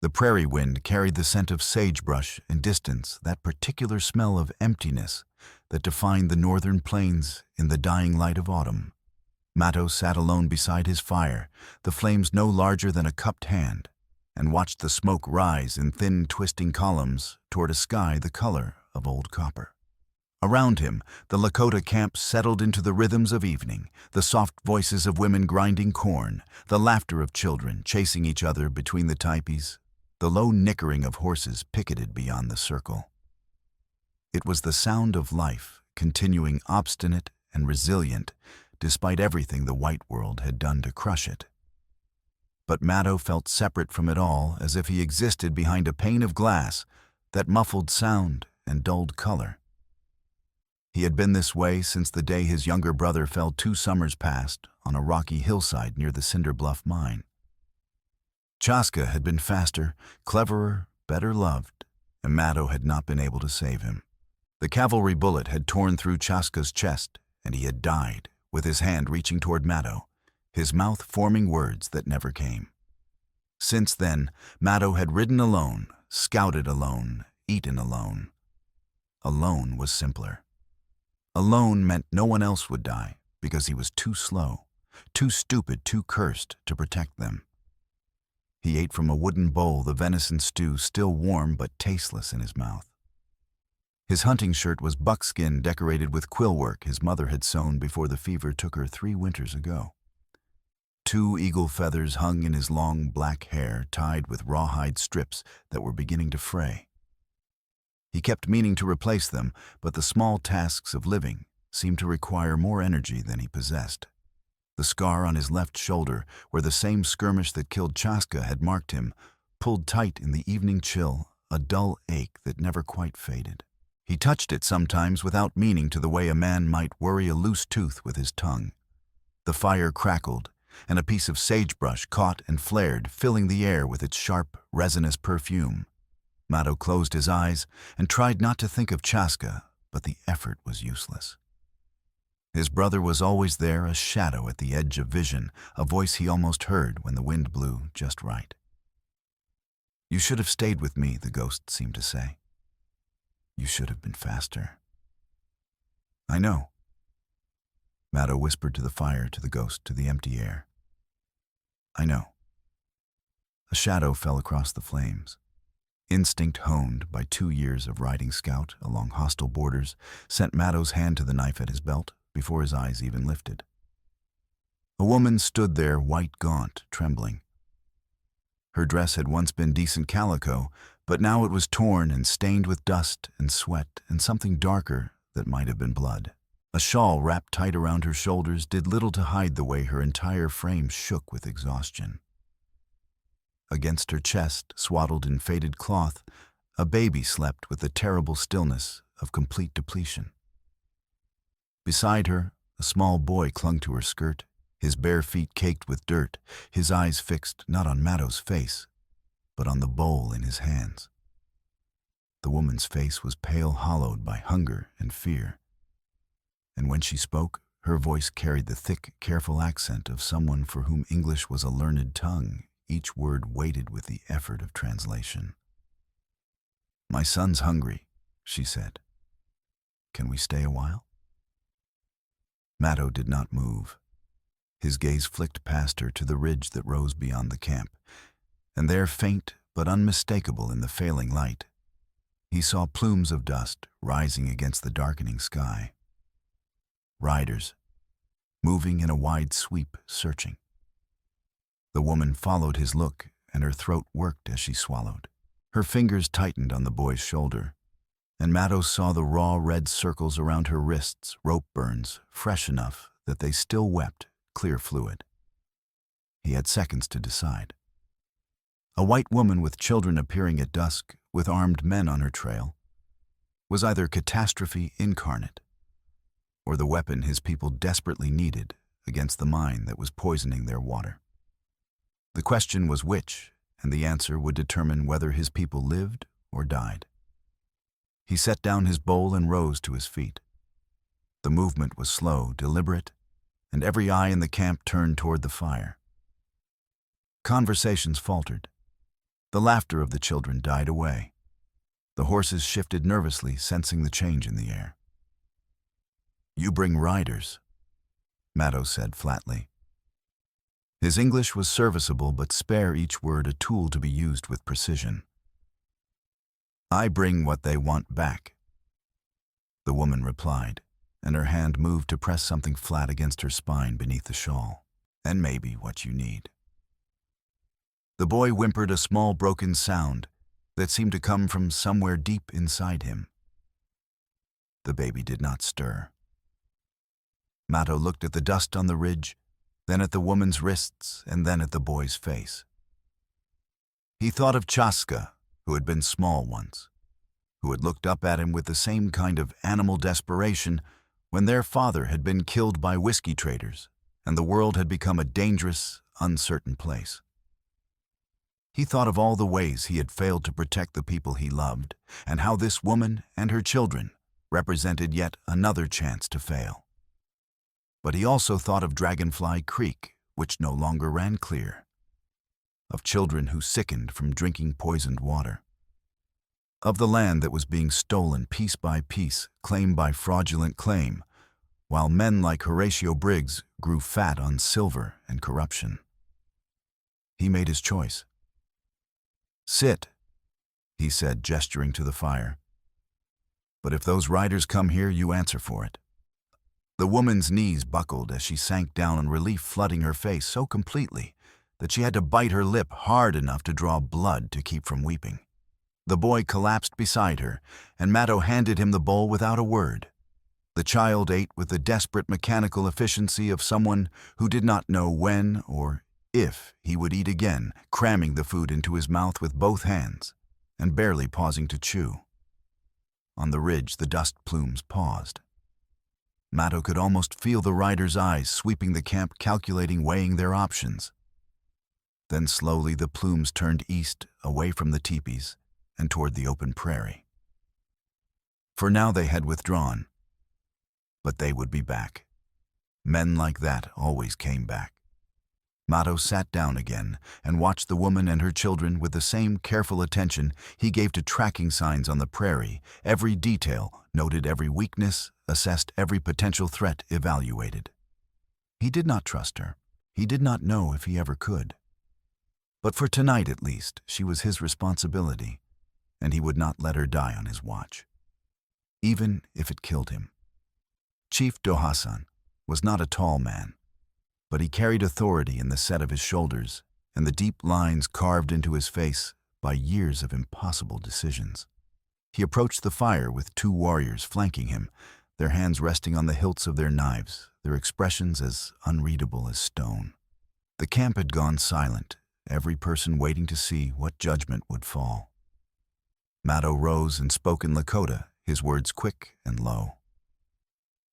The prairie wind carried the scent of sagebrush and distance, that particular smell of emptiness that defined the northern plains in the dying light of autumn. Matto sat alone beside his fire, the flames no larger than a cupped hand, and watched the smoke rise in thin, twisting columns toward a sky the color of old copper. Around him, the Lakota camp settled into the rhythms of evening, the soft voices of women grinding corn, the laughter of children chasing each other between the teepees, the low nickering of horses picketed beyond the circle. It was the sound of life, continuing obstinate and resilient, despite everything the white world had done to crush it. But Matto felt separate from it all, as if he existed behind a pane of glass that muffled sound and dulled color. He had been this way since the day his younger brother fell 2 summers past on a rocky hillside near the Cinder Bluff mine. Chaska had been faster, cleverer, better loved, and Matto had not been able to save him. The cavalry bullet had torn through Chaska's chest, and he had died, with his hand reaching toward Matto, his mouth forming words that never came. Since then, Matto had ridden alone, scouted alone, eaten alone. Alone was simpler. Alone meant no one else would die, because he was too slow, too stupid, too cursed to protect them. He ate from a wooden bowl the venison stew still warm but tasteless in his mouth. His hunting shirt was buckskin decorated with quill work his mother had sewn before the fever took her 3 winters ago. 2 eagle feathers hung in his long black hair, tied with rawhide strips that were beginning to fray. He kept meaning to replace them, but the small tasks of living seemed to require more energy than he possessed. The scar on his left shoulder, where the same skirmish that killed Chaska had marked him, pulled tight in the evening chill, a dull ache that never quite faded. He touched it sometimes without meaning, to the way a man might worry a loose tooth with his tongue. The fire crackled, and a piece of sagebrush caught and flared, filling the air with its sharp, resinous perfume. Matto closed his eyes and tried not to think of Chaska, but the effort was useless. His brother was always there, a shadow at the edge of vision, a voice he almost heard when the wind blew just right. "You should have stayed with me," the ghost seemed to say. "You should have been faster." "I know," Matto whispered to the fire, to the ghost, to the empty air. "I know." A shadow fell across the flames. Instinct honed by 2 years of riding scout along hostile borders sent Matto's hand to the knife at his belt before his eyes even lifted. A woman stood there, white, gaunt, trembling. Her dress had once been decent calico, but now it was torn and stained with dust and sweat and something darker that might have been blood. A shawl wrapped tight around her shoulders did little to hide the way her entire frame shook with exhaustion. Against her chest, swaddled in faded cloth, a baby slept with the terrible stillness of complete depletion. Beside her, a small boy clung to her skirt, his bare feet caked with dirt, his eyes fixed not on Matto's face, but on the bowl in his hands. The woman's face was pale, hollowed by hunger and fear, and when she spoke, her voice carried the thick, careful accent of someone for whom English was a learned tongue, each word weighted with the effort of translation. "My son's hungry," she said. "Can we stay a while?" Matto did not move. His gaze flicked past her to the ridge that rose beyond the camp, and there, faint but unmistakable in the failing light, he saw plumes of dust rising against the darkening sky. Riders, moving in a wide sweep, searching. The woman followed his look, and her throat worked as she swallowed. Her fingers tightened on the boy's shoulder, and Matto saw the raw red circles around her wrists, rope burns, fresh enough that they still wept clear fluid. He had seconds to decide. A white woman with children appearing at dusk, with armed men on her trail, was either catastrophe incarnate, or the weapon his people desperately needed against the mine that was poisoning their water. The question was which, and the answer would determine whether his people lived or died. He set down his bowl and rose to his feet. The movement was slow, deliberate, and every eye in the camp turned toward the fire. Conversations faltered. The laughter of the children died away. The horses shifted nervously, sensing the change in the air. "You bring riders," Matto said flatly. His English was serviceable, but spare, each word a tool to be used with precision. "I bring what they want back," the woman replied, and her hand moved to press something flat against her spine beneath the shawl. "And maybe what you need." The boy whimpered a small broken sound that seemed to come from somewhere deep inside him. The baby did not stir. Matto looked at the dust on the ridge, then at the woman's wrists, and then at the boy's face. He thought of Chaska, who had been small once, who had looked up at him with the same kind of animal desperation when their father had been killed by whiskey traders and the world had become a dangerous, uncertain place. He thought of all the ways he had failed to protect the people he loved, and how this woman and her children represented yet another chance to fail. But he also thought of Dragonfly Creek, which no longer ran clear, of children who sickened from drinking poisoned water, of the land that was being stolen piece by piece, claim by fraudulent claim, while men like Horatio Briggs grew fat on silver and corruption. He made his choice. "Sit," he said, gesturing to the fire. "But if those riders come here, you answer for it." The woman's knees buckled as she sank down, and relief flooding her face so completely that she had to bite her lip hard enough to draw blood to keep from weeping. The boy collapsed beside her, and Matto handed him the bowl without a word. The child ate with the desperate mechanical efficiency of someone who did not know when or if he would eat again, cramming the food into his mouth with both hands and barely pausing to chew. On the ridge, the dust plumes paused. Matto could almost feel the riders' eyes sweeping the camp, calculating, weighing their options. Then slowly the plumes turned east, away from the teepees and toward the open prairie. For now they had withdrawn, but they would be back. Men like that always came back. Matto sat down again and watched the woman and her children with the same careful attention he gave to tracking signs on the prairie, every detail, noted every weakness, assessed every potential threat, evaluated. He did not trust her. He did not know if he ever could. But for tonight at least, she was his responsibility, and he would not let her die on his watch, even if it killed him. Chief Dohassan was not a tall man, but he carried authority in the set of his shoulders and the deep lines carved into his face by years of impossible decisions. He approached the fire with two warriors flanking him, their hands resting on the hilts of their knives, their expressions as unreadable as stone. The camp had gone silent, every person waiting to see what judgment would fall. Matto rose and spoke in Lakota, his words quick and low.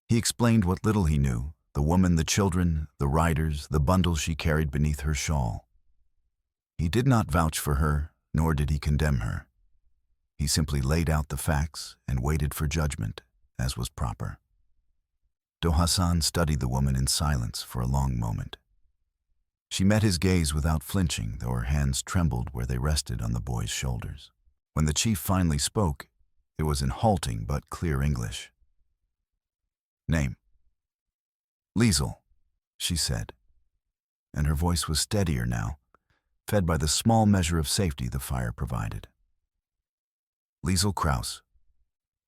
He explained what little he knew, the woman, the children, the riders, the bundles she carried beneath her shawl. He did not vouch for her, nor did he condemn her. He simply laid out the facts and waited for judgment, as was proper. Dohassan studied the woman in silence for a long moment. She met his gaze without flinching, though her hands trembled where they rested on the boy's shoulders. When the chief finally spoke, it was in halting but clear English. "Name?" "Liesel," she said, and her voice was steadier now, fed by the small measure of safety the fire provided. "Liesel Kraus.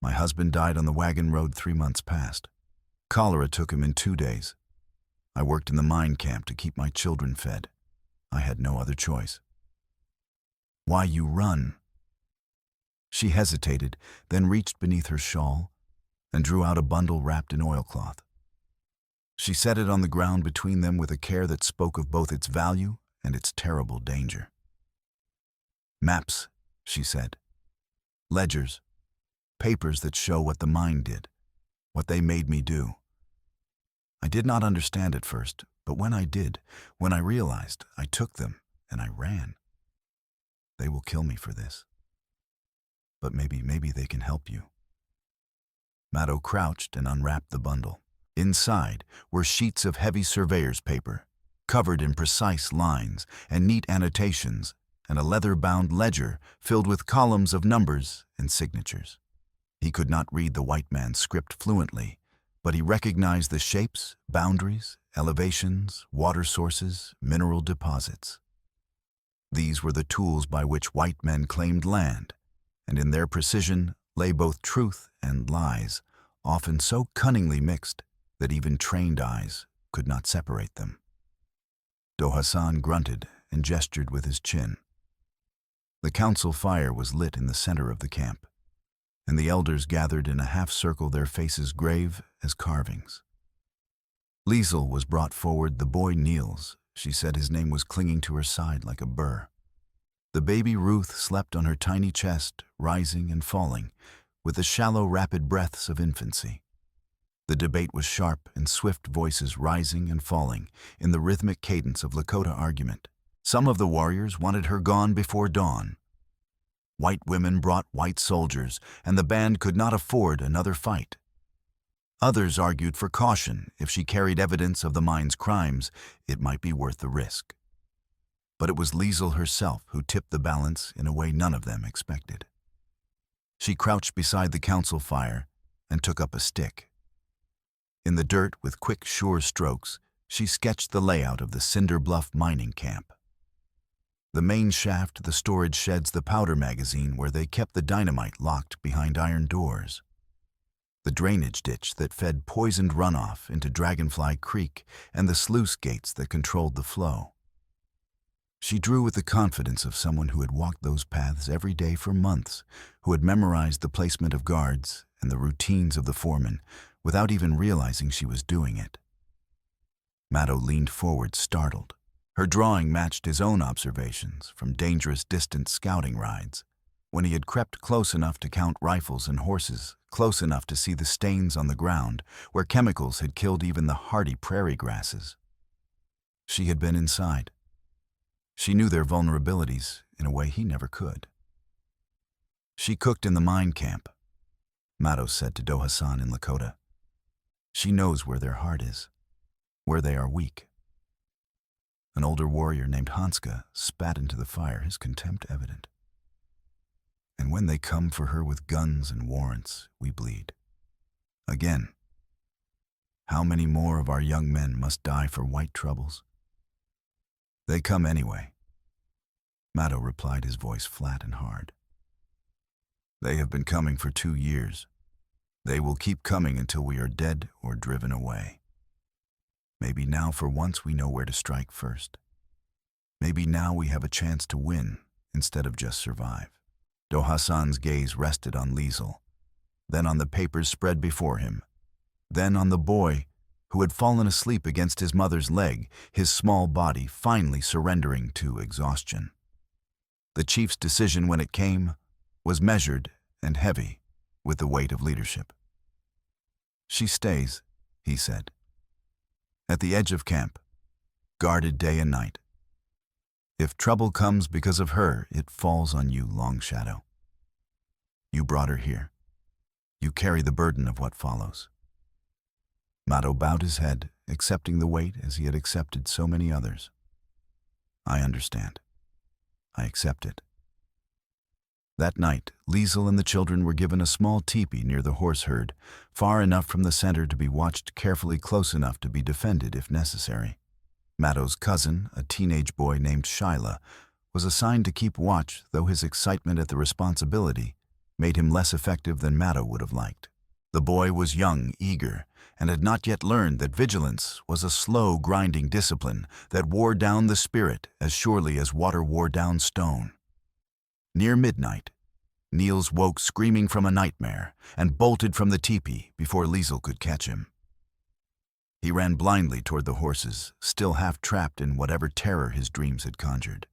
My husband died on the wagon road 3 months past. Cholera took him in 2 days. I worked in the mine camp to keep my children fed. I had no other choice." "Why you run?" She hesitated, then reached beneath her shawl and drew out a bundle wrapped in oilcloth. She set it on the ground between them with a care that spoke of both its value and its terrible danger. "Maps," she said. "Ledgers. Papers that show what the mine did, what they made me do. I did not understand at first, but when I did, when I realized, I took them and I ran. They will kill me for this. But maybe they can help you." Matto crouched and unwrapped the bundle. Inside were sheets of heavy surveyor's paper, covered in precise lines and neat annotations and a leather-bound ledger filled with columns of numbers and signatures. He could not read the white man's script fluently, but he recognized the shapes, boundaries, elevations, water sources, mineral deposits. These were the tools by which white men claimed land, and in their precision lay both truth and lies, often so cunningly mixed that even trained eyes could not separate them. Dohassan grunted and gestured with his chin. The council fire was lit in the center of the camp, and the elders gathered in a half-circle, their faces grave as carvings. Liesel was brought forward. The boy Niels, she said his name, was clinging to her side like a burr. The baby Ruth slept on her tiny chest, rising and falling, with the shallow, rapid breaths of infancy. The debate was sharp and swift, voices rising and falling in the rhythmic cadence of Lakota argument. Some of the warriors wanted her gone before dawn. White women brought white soldiers, and the band could not afford another fight. Others argued for caution. If she carried evidence of the mine's crimes, it might be worth the risk. But it was Liesel herself who tipped the balance in a way none of them expected. She crouched beside the council fire and took up a stick. In the dirt, with quick, sure strokes, she sketched the layout of the Cinder Bluff mining camp. The main shaft, the storage sheds, the powder magazine where they kept the dynamite locked behind iron doors. The drainage ditch that fed poisoned runoff into Dragonfly Creek, and the sluice gates that controlled the flow. She drew with the confidence of someone who had walked those paths every day for months, who had memorized the placement of guards and the routines of the foreman without even realizing she was doing it. Maddo leaned forward, startled. Her drawing matched his own observations from dangerous distant scouting rides, when he had crept close enough to count rifles and horses, close enough to see the stains on the ground where chemicals had killed even the hardy prairie grasses. She had been inside. She knew their vulnerabilities in a way he never could. She cooked in the mine camp, Maddo said to Dohassan in Lakota. She knows where their heart is, where they are weak. An older warrior named Hanska spat into the fire, his contempt evident. And when they come for her with guns and warrants, we bleed. Again. How many more of our young men must die for white troubles? They come anyway, Maddo replied, his voice flat and hard. They have been coming for 2 years. They will keep coming until we are dead or driven away. Maybe now for once we know where to strike first. Maybe now we have a chance to win instead of just survive. Dohassan's gaze rested on Liesel, then on the papers spread before him, then on the boy who had fallen asleep against his mother's leg, his small body finally surrendering to exhaustion. The chief's decision, when it came, was measured and heavy with the weight of leadership. She stays, he said, at the edge of camp, guarded day and night. If trouble comes because of her, it falls on you, Long Shadow. You brought her here. You carry the burden of what follows. Maddo bowed his head, accepting the weight as he had accepted so many others. I understand. I accept it. That night, Liesel and the children were given a small teepee near the horse herd, far enough from the center to be watched carefully, close enough to be defended if necessary. Maddo's cousin, a teenage boy named Shyla, was assigned to keep watch, though his excitement at the responsibility made him less effective than Maddo would have liked. The boy was young, eager, and had not yet learned that vigilance was a slow, grinding discipline that wore down the spirit as surely as water wore down stone. Near midnight, Niels woke screaming from a nightmare and bolted from the teepee before Liesel could catch him. He ran blindly toward the horses, still half trapped in whatever terror his dreams had conjured.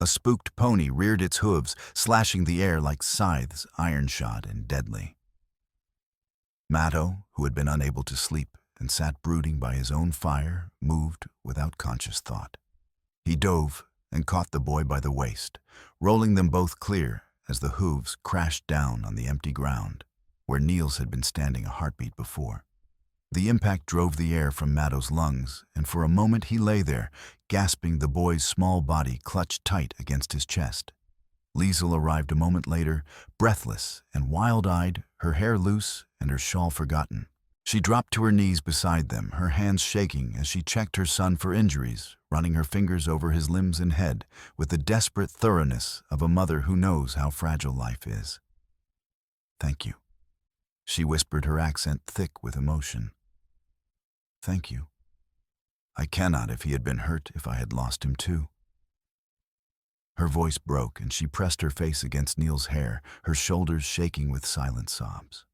A spooked pony reared its hooves, slashing the air like scythes, iron-shod and deadly. Maddo, who had been unable to sleep and sat brooding by his own fire, moved without conscious thought. He dove and caught the boy by the waist, rolling them both clear as the hooves crashed down on the empty ground where Niels had been standing a heartbeat before. The impact drove the air from Matto's lungs, and for a moment he lay there, gasping, the boy's small body clutched tight against his chest. Liesel arrived a moment later, breathless and wild-eyed, her hair loose and her shawl forgotten. She dropped to her knees beside them, her hands shaking as she checked her son for injuries, running her fingers over his limbs and head with the desperate thoroughness of a mother who knows how fragile life is. "Thank you," she whispered, her accent thick with emotion. "Thank you. I cannot if he had been hurt, if I had lost him too." Her voice broke and she pressed her face against Neil's hair, her shoulders shaking with silent sobs.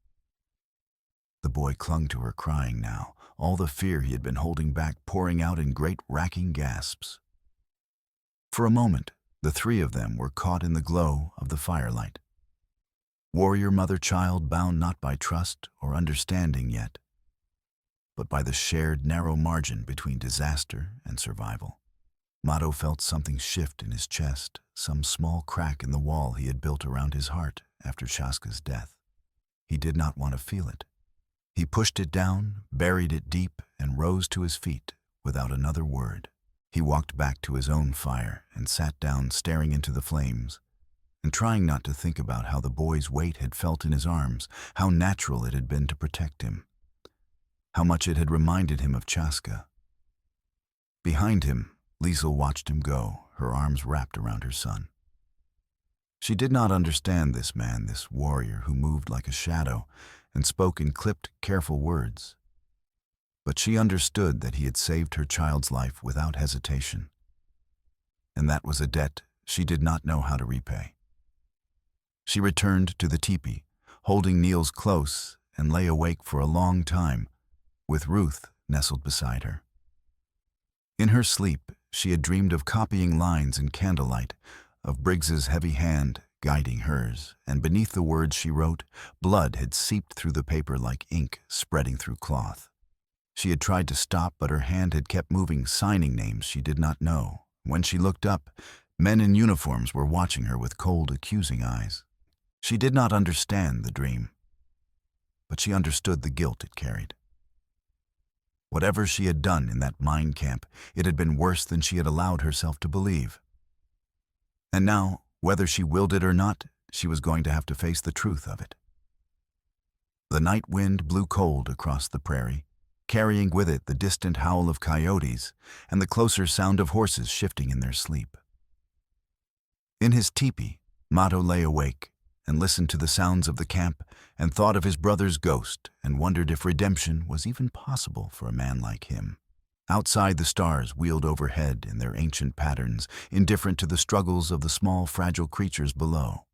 The boy clung to her, crying now, all the fear he had been holding back pouring out in great racking gasps. For a moment, the three of them were caught in the glow of the firelight. Warrior mother-child, bound not by trust or understanding yet, but by the shared narrow margin between disaster and survival. Matto felt something shift in his chest, some small crack in the wall he had built around his heart after Shaska's death. He did not want to feel it. He pushed it down, buried it deep, and rose to his feet without another word. He walked back to his own fire and sat down, staring into the flames, and trying not to think about how the boy's weight had felt in his arms, how natural it had been to protect him, how much it had reminded him of Chaska. Behind him, Liesel watched him go, her arms wrapped around her son. She did not understand this man, this warrior who moved like a shadow and spoke in clipped, careful words. But she understood that he had saved her child's life without hesitation, and that was a debt she did not know how to repay. She returned to the teepee, holding Niels close, and lay awake for a long time, with Ruth nestled beside her. In her sleep, she had dreamed of copying lines in candlelight, of Briggs's heavy hand guiding hers, and beneath the words she wrote, blood had seeped through the paper like ink spreading through cloth. She had tried to stop, but her hand had kept moving, signing names she did not know. When she looked up, men in uniforms were watching her with cold, accusing eyes. She did not understand the dream, but she understood the guilt it carried. Whatever she had done in that mine camp, it had been worse than she had allowed herself to believe. And now, whether she willed it or not, she was going to have to face the truth of it. The night wind blew cold across the prairie, carrying with it the distant howl of coyotes and the closer sound of horses shifting in their sleep. In his teepee, Matto lay awake and listened to the sounds of the camp and thought of his brother's ghost and wondered if redemption was even possible for a man like him. Outside, the stars wheeled overhead in their ancient patterns, indifferent to the struggles of the small, fragile creatures below.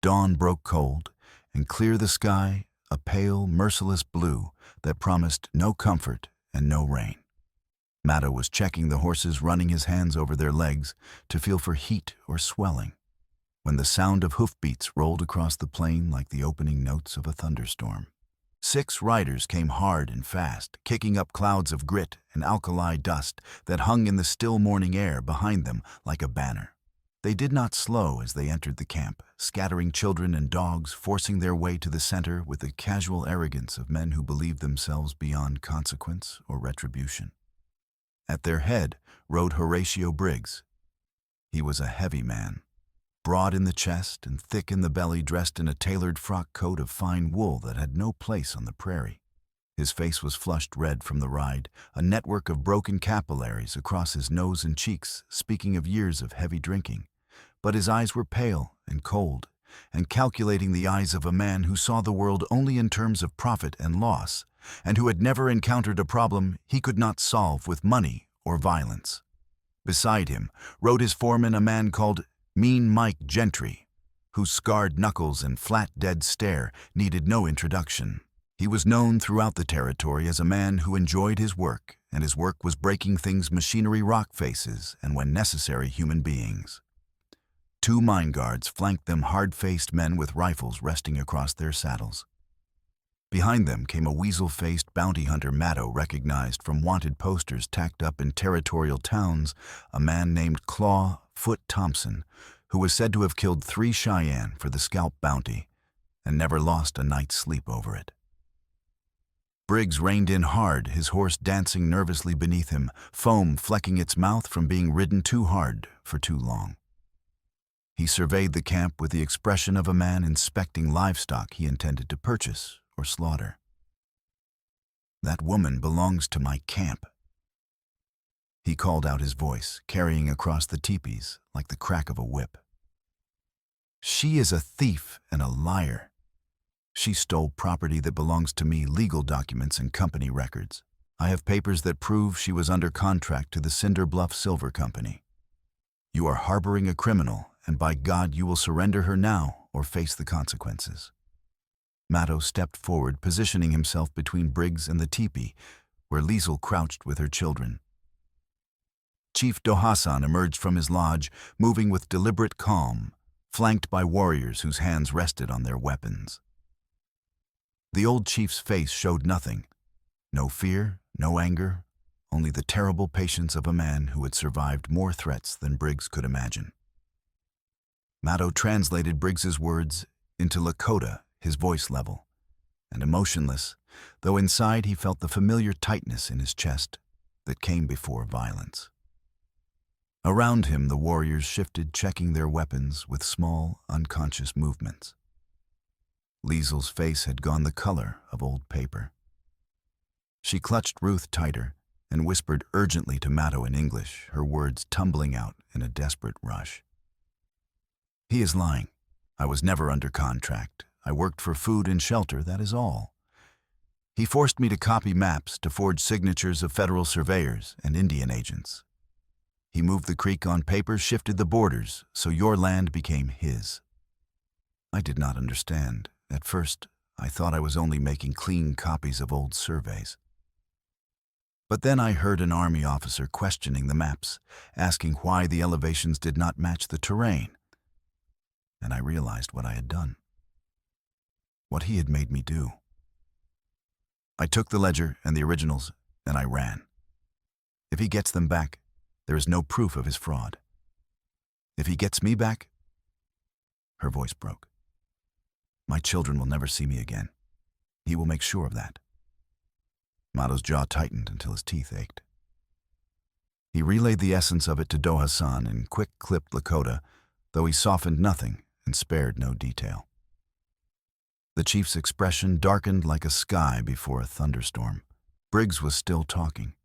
Dawn broke cold, and clear the sky, a pale, merciless blue that promised no comfort and no rain. Matto was checking the horses, running his hands over their legs to feel for heat or swelling, when the sound of hoofbeats rolled across the plain like the opening notes of a thunderstorm. 6 riders came hard and fast, kicking up clouds of grit and alkali dust that hung in the still morning air behind them like a banner. They did not slow as they entered the camp, scattering children and dogs, forcing their way to the center with the casual arrogance of men who believed themselves beyond consequence or retribution. At their head rode Horatio Briggs. He was a heavy man, broad in the chest and thick in the belly, dressed in a tailored frock coat of fine wool that had no place on the prairie. His face was flushed red from the ride, a network of broken capillaries across his nose and cheeks, speaking of years of heavy drinking. But his eyes were pale and cold, and calculating, the eyes of a man who saw the world only in terms of profit and loss, and who had never encountered a problem he could not solve with money or violence. Beside him rode his foreman, a man called Mean Mike Gentry, whose scarred knuckles and flat, dead stare needed no introduction. He was known throughout the territory as a man who enjoyed his work, and his work was breaking things, machinery, rock faces, and when necessary, human beings. 2 mine guards flanked them, hard-faced men with rifles resting across their saddles. Behind them came a weasel-faced bounty hunter Matto recognized from wanted posters tacked up in territorial towns, a man named Claw Foot Thompson, who was said to have killed 3 Cheyenne for the scalp bounty and never lost a night's sleep over it. Briggs reined in hard, his horse dancing nervously beneath him, foam flecking its mouth from being ridden too hard for too long. He surveyed the camp with the expression of a man inspecting livestock he intended to purchase or slaughter. "That woman belongs to my camp." He called out, his voice carrying across the teepees like the crack of a whip. "She is a thief and a liar. She stole property that belongs to me, legal documents and company records. I have papers that prove she was under contract to the Cinder Bluff Silver Company. You are harboring a criminal, and by God you will surrender her now or face the consequences." Matto stepped forward, positioning himself between Briggs and the teepee, where Liesl crouched with her children. Chief Dohassan emerged from his lodge, moving with deliberate calm, flanked by warriors whose hands rested on their weapons. The old chief's face showed nothing. No fear, no anger, only the terrible patience of a man who had survived more threats than Briggs could imagine. Matto translated Briggs's words into Lakota, his voice level and emotionless, though inside he felt the familiar tightness in his chest that came before violence. Around him, the warriors shifted, checking their weapons with small, unconscious movements. Liesl's face had gone the color of old paper. She clutched Ruth tighter and whispered urgently to Matto in English, her words tumbling out in a desperate rush. "He is lying. I was never under contract. I worked for food and shelter, that is all. He forced me to copy maps, to forge signatures of federal surveyors and Indian agents. He moved the creek on paper, shifted the borders, so your land became his. I did not understand. At first, I thought I was only making clean copies of old surveys. But then I heard an army officer questioning the maps, asking why the elevations did not match the terrain. And I realized what I had done. What he had made me do. I took the ledger and the originals, and I ran. If he gets them back, there is no proof of his fraud. If he gets me back..." Her voice broke. "My children will never see me again. He will make sure of that." Matto's jaw tightened until his teeth ached. He relayed the essence of it to Dohassan in quick-clipped Lakota, though he softened nothing and spared no detail. The chief's expression darkened like a sky before a thunderstorm. Briggs was still talking,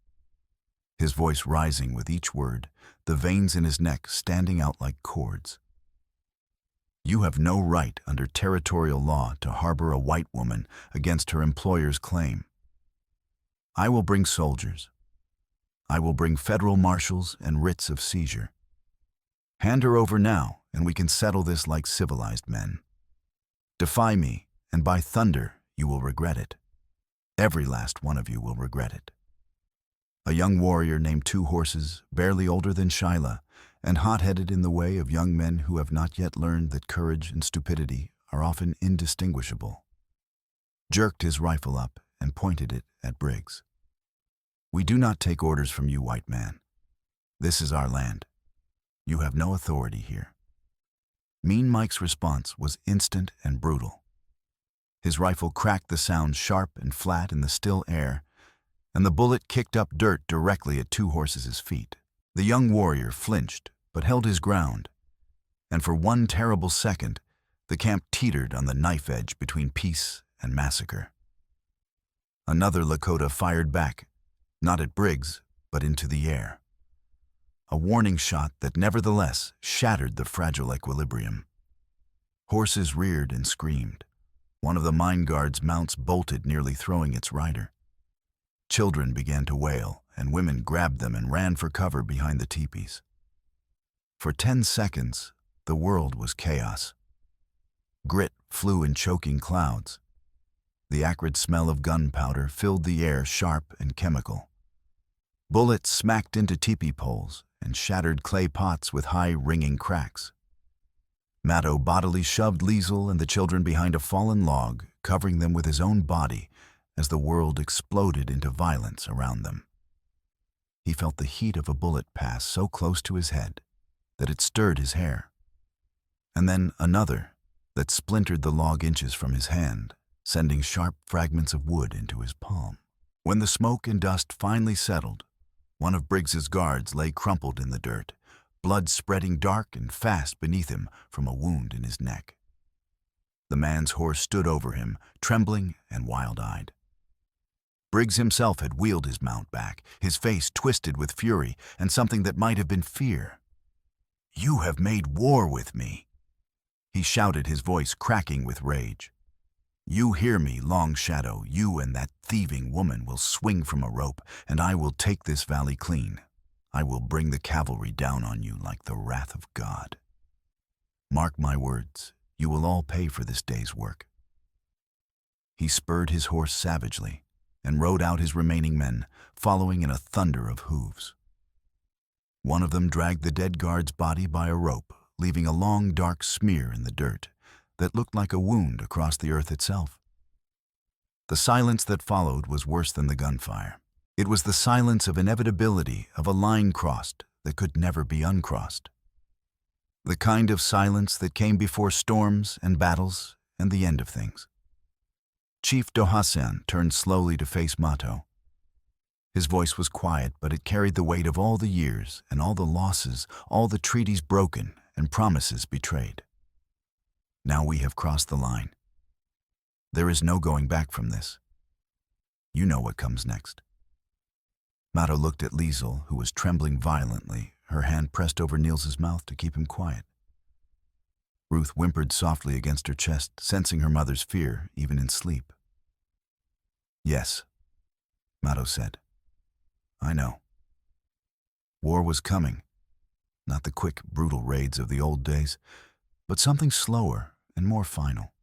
his voice rising with each word, the veins in his neck standing out like cords. "You have no right under territorial law to harbor a white woman against her employer's claim. I will bring soldiers. I will bring federal marshals and writs of seizure. Hand her over now, and we can settle this like civilized men. Defy me, and by thunder, you will regret it. Every last one of you will regret it." A young warrior named Two Horses, barely older than Shyla, and hot-headed in the way of young men who have not yet learned that courage and stupidity are often indistinguishable, jerked his rifle up and pointed it at Briggs. "We do not take orders from you, white man. This is our land. You have no authority here." Mean Mike's response was instant and brutal. His rifle cracked the sound sharp and flat in the still air, and the bullet kicked up dirt directly at Two Horses' feet. The young warrior flinched, but held his ground, and for one terrible second, the camp teetered on the knife edge between peace and massacre. Another Lakota fired back, not at Briggs, but into the air. A warning shot that nevertheless shattered the fragile equilibrium. Horses reared and screamed. One of the mine guard's mounts bolted, nearly throwing its rider. Children began to wail, and women grabbed them and ran for cover behind the teepees. For 10 seconds, the world was chaos. Grit flew in choking clouds. The acrid smell of gunpowder filled the air, sharp and chemical. Bullets smacked into teepee poles and shattered clay pots with high, ringing cracks. Matto bodily shoved Liesl and the children behind a fallen log, covering them with his own body as the world exploded into violence around them. He felt the heat of a bullet pass so close to his head that it stirred his hair, and then another that splintered the log inches from his hand sending sharp fragments of wood into his palm. When the smoke and dust finally settled, one of Briggs's guards lay crumpled in the dirt, blood spreading dark and fast beneath him from a wound in his neck. The man's horse stood over him, trembling and wild-eyed. Briggs himself had wheeled his mount back, his face twisted with fury and something that might have been fear. "You have made war with me," he shouted, his voice cracking with rage. "You hear me, Long Shadow. You and that thieving woman will swing from a rope, and I will take this valley clean. I will bring the cavalry down on you like the wrath of God. Mark my words, you will all pay for this day's work." He spurred his horse savagely and rode out his remaining men, following in a thunder of hooves. One of them dragged the dead guard's body by a rope, leaving a long dark smear in the dirt that looked like a wound across the earth itself. The silence that followed was worse than the gunfire. It was the silence of inevitability, of a line crossed that could never be uncrossed. The kind of silence that came before storms and battles and the end of things. Chief Dohassan turned slowly to face Mato. His voice was quiet, but it carried the weight of all the years and all the losses, all the treaties broken and promises betrayed. Now we have crossed the line. There is no going back from this. You know what comes next. Mato looked at Liesel, who was trembling violently, her hand pressed over Niels's mouth to keep him quiet. Ruth whimpered softly against her chest, sensing her mother's fear, even in sleep. "Yes," Mato said. "I know. War was coming. Not the quick, brutal raids of the old days, but something slower and more final.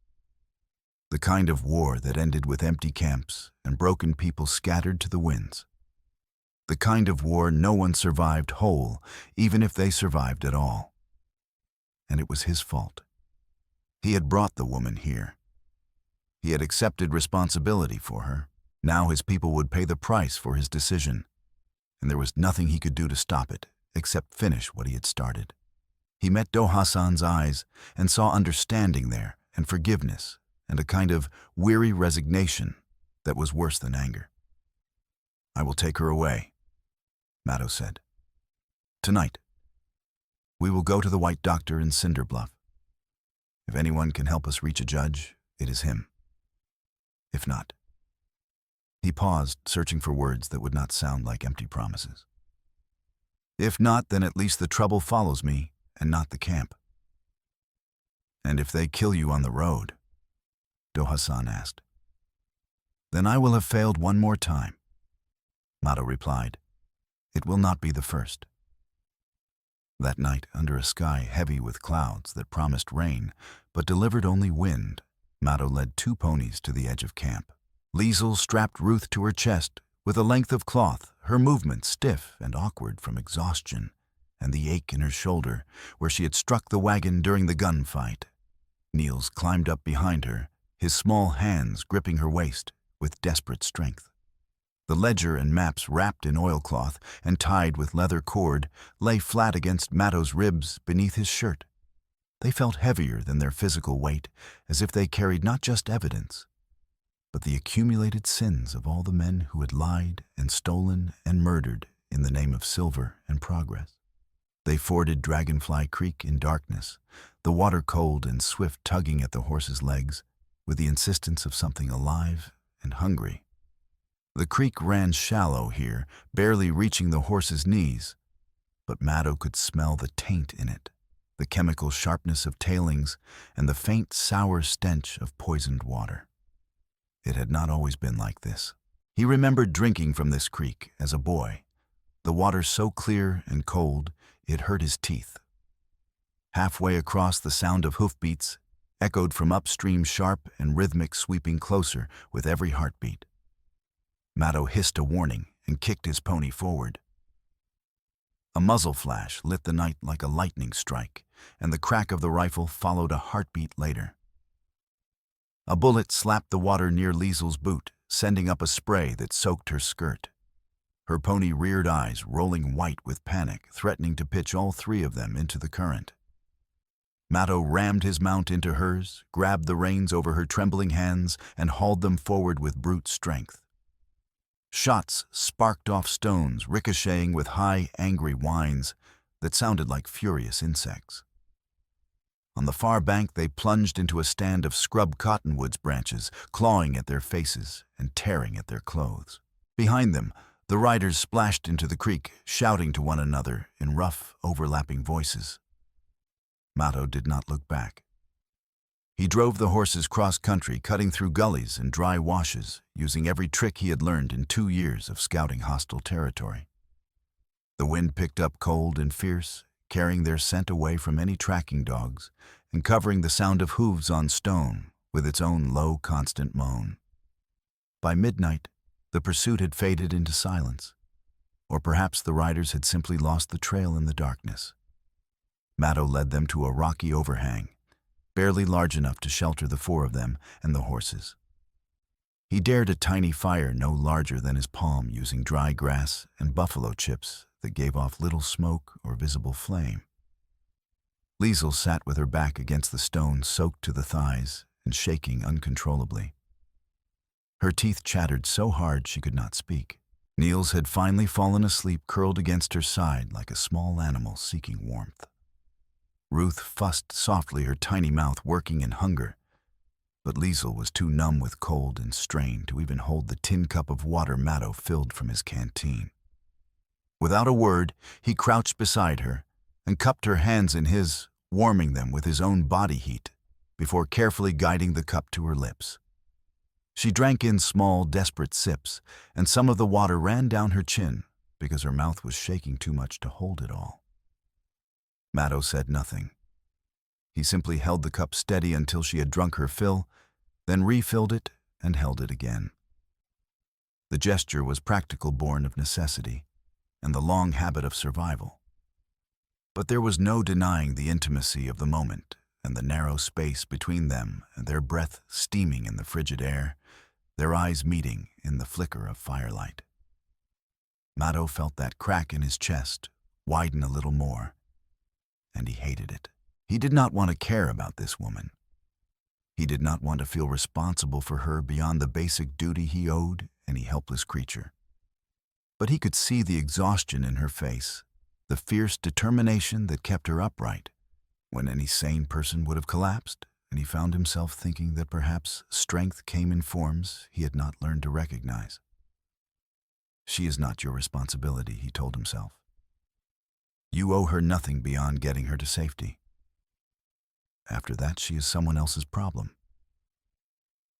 The kind of war that ended with empty camps and broken people scattered to the winds. The kind of war no one survived whole, even if they survived at all. And it was his fault. He had brought the woman here. He had accepted responsibility for her. Now his people would pay the price for his decision, and there was nothing he could do to stop it, except finish what he had started. He met Dohassan's eyes and saw understanding there, and forgiveness, and a kind of weary resignation that was worse than anger. "I will take her away," Mato said. "Tonight. We will go to the White Doctor in Cinder Bluff. If anyone can help us reach a judge, it is him. If not..." He paused, searching for words that would not sound like empty promises. "If not, then at least the trouble follows me, and not the camp." "And if they kill you on the road?" Dohassan asked. "Then I will have failed one more time," Mato replied. "It will not be the first." That night, under a sky heavy with clouds that promised rain, but delivered only wind, Mato led 2 ponies to the edge of camp. Liesel strapped Ruth to her chest with a length of cloth, her movement stiff and awkward from exhaustion and the ache in her shoulder where she had struck the wagon during the gunfight. Niels climbed up behind her, his small hands gripping her waist with desperate strength. The ledger and maps wrapped in oilcloth and tied with leather cord lay flat against Mato's ribs beneath his shirt. They felt heavier than their physical weight, as if they carried not just evidence, but the accumulated sins of all the men who had lied and stolen and murdered in the name of silver and progress. They forded Dragonfly Creek in darkness, the water cold and swift tugging at the horses' legs, with the insistence of something alive and hungry. The creek ran shallow here, barely reaching the horses' knees, but Mato could smell the taint in it, the chemical sharpness of tailings, and the faint sour stench of poisoned water. It had not always been like this. He remembered drinking from this creek as a boy, the water so clear and cold it hurt his teeth. Halfway across, the sound of hoofbeats echoed from upstream, sharp and rhythmic, sweeping closer with every heartbeat. Mato hissed a warning and kicked his pony forward. A muzzle flash lit the night like a lightning strike, and the crack of the rifle followed a heartbeat later. A bullet slapped the water near Liesel's boot, sending up a spray that soaked her skirt. Her pony reared eyes, rolling white with panic, threatening to pitch all 3 of them into the current. Matto rammed his mount into hers, grabbed the reins over her trembling hands, and hauled them forward with brute strength. Shots sparked off stones, ricocheting with high, angry whines that sounded like furious insects. On the far bank, they plunged into a stand of scrub cottonwoods branches, clawing at their faces and tearing at their clothes. Behind them, the riders splashed into the creek, shouting to one another in rough, overlapping voices. Matto did not look back. He drove the horses cross-country, cutting through gullies and dry washes, using every trick he had learned in 2 years of scouting hostile territory. The wind picked up cold and fierce, carrying their scent away from any tracking dogs and covering the sound of hooves on stone with its own low, constant moan. By midnight, the pursuit had faded into silence, or perhaps the riders had simply lost the trail in the darkness. Matto led them to a rocky overhang, barely large enough to shelter the 4 of them and the horses. He dared a tiny fire no larger than his palm, using dry grass and buffalo chips that gave off little smoke or visible flame. Liesl sat with her back against the stone, soaked to the thighs and shaking uncontrollably. Her teeth chattered so hard she could not speak. Niels had finally fallen asleep, curled against her side like a small animal seeking warmth. Ruth fussed softly, her tiny mouth working in hunger, but Liesl was too numb with cold and strain to even hold the tin cup of water Matto filled from his canteen. Without a word, he crouched beside her and cupped her hands in his, warming them with his own body heat before carefully guiding the cup to her lips. She drank in small, desperate sips, and some of the water ran down her chin because her mouth was shaking too much to hold it all. Matto said nothing. He simply held the cup steady until she had drunk her fill, then refilled it and held it again. The gesture was practical, born of necessity and the long habit of survival. But there was no denying the intimacy of the moment and the narrow space between them, and their breath steaming in the frigid air, their eyes meeting in the flicker of firelight. Matto felt that crack in his chest widen a little more, and he hated it. He did not want to care about this woman. He did not want to feel responsible for her beyond the basic duty he owed any helpless creature. But he could see the exhaustion in her face, the fierce determination that kept her upright when any sane person would have collapsed, and he found himself thinking that perhaps strength came in forms he had not learned to recognize. She is not your responsibility, he told himself. You owe her nothing beyond getting her to safety. After that, she is someone else's problem.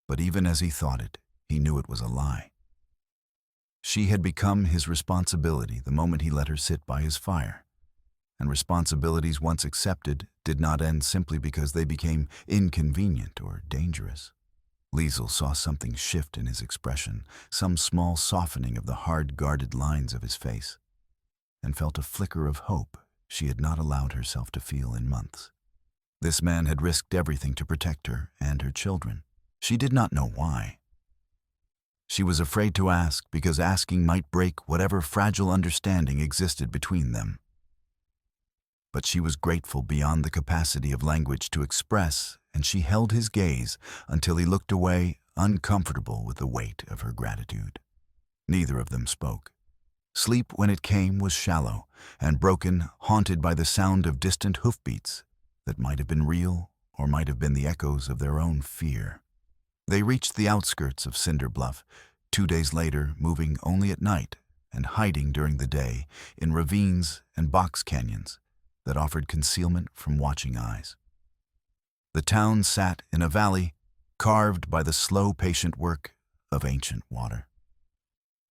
But even as he thought it, he knew it was a lie. She had become his responsibility the moment he let her sit by his fire, and responsibilities once accepted did not end simply because they became inconvenient or dangerous. Liesl saw something shift in his expression, some small softening of the hard, guarded lines of his face, and felt a flicker of hope she had not allowed herself to feel in months. This man had risked everything to protect her and her children. She did not know why. She was afraid to ask because asking might break whatever fragile understanding existed between them. But she was grateful beyond the capacity of language to express, and she held his gaze until he looked away, uncomfortable with the weight of her gratitude. Neither of them spoke. Sleep, when it came, was shallow and broken, haunted by the sound of distant hoofbeats that might have been real or might have been the echoes of their own fear. They reached the outskirts of Cinder Bluff, 2 days later, moving only at night and hiding during the day in ravines and box canyons that offered concealment from watching eyes. The town sat in a valley carved by the slow, patient work of ancient water,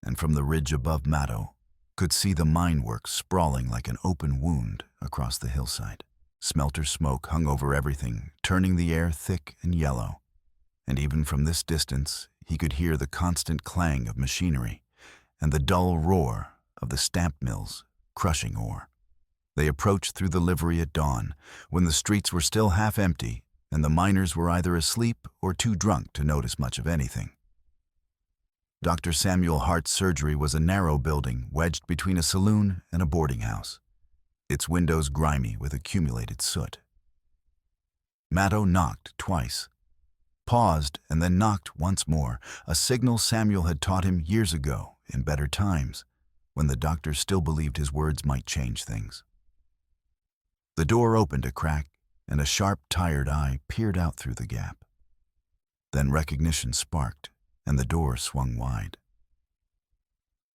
and from the ridge above Matto could see the mine works sprawling like an open wound across the hillside. Smelter smoke hung over everything, turning the air thick and yellow, and even from this distance he could hear the constant clang of machinery and the dull roar of the stamp mills crushing ore. They approached through the livery at dawn, when the streets were still half empty and the miners were either asleep or too drunk to notice much of anything. Dr. Samuel Hart's surgery was a narrow building wedged between a saloon and a boarding house, its windows grimy with accumulated soot. Matto knocked twice, paused, and then knocked once more, a signal Samuel had taught him years ago in better times, when the doctor still believed his words might change things. The door opened a crack, and a sharp, tired eye peered out through the gap. Then recognition sparked, and the door swung wide.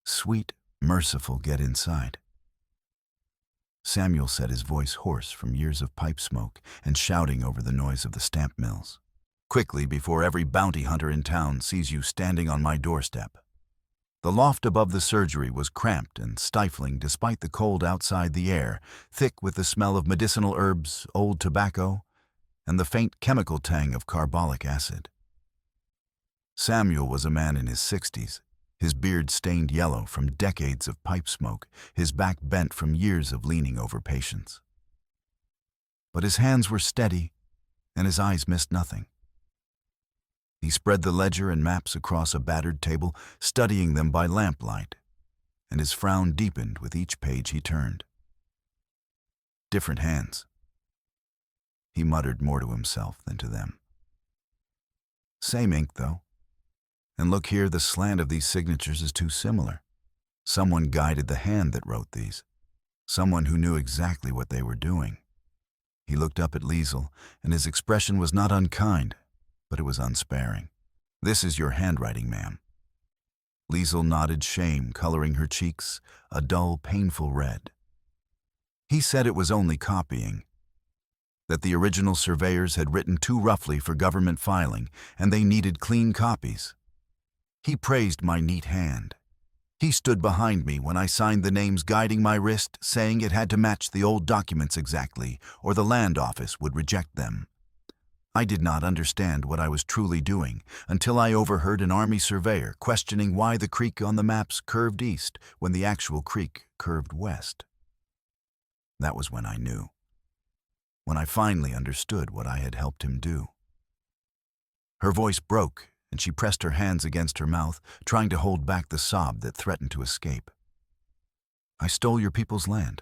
"Sweet, merciful, get inside." Samuel said, his voice hoarse from years of pipe smoke and shouting over the noise of the stamp mills. "Quickly, before every bounty hunter in town sees you standing on my doorstep." The loft above the surgery was cramped and stifling despite the cold outside, the air thick with the smell of medicinal herbs, old tobacco, and the faint chemical tang of carbolic acid. Samuel was a man in his 60s, his beard stained yellow from decades of pipe smoke, his back bent from years of leaning over patients. But his hands were steady, and his eyes missed nothing. He spread the ledger and maps across a battered table, studying them by lamplight, and his frown deepened with each page he turned. Different hands. He muttered more to himself than to them. Same ink, though. And look here, the slant of these signatures is too similar. Someone guided the hand that wrote these. Someone who knew exactly what they were doing. He looked up at Liesel, and his expression was not unkind, but it was unsparing. "This is your handwriting, ma'am." Liesel nodded, shame coloring her cheeks, a dull, painful red. He said it was only copying, that the original surveyors had written too roughly for government filing, and they needed clean copies. He praised my neat hand. He stood behind me when I signed the names, guiding my wrist, saying it had to match the old documents exactly, or the land office would reject them. I did not understand what I was truly doing until I overheard an army surveyor questioning why the creek on the maps curved east when the actual creek curved west. That was when I knew. When I finally understood what I had helped him do. Her voice broke, and she pressed her hands against her mouth, trying to hold back the sob that threatened to escape. "I stole your people's land.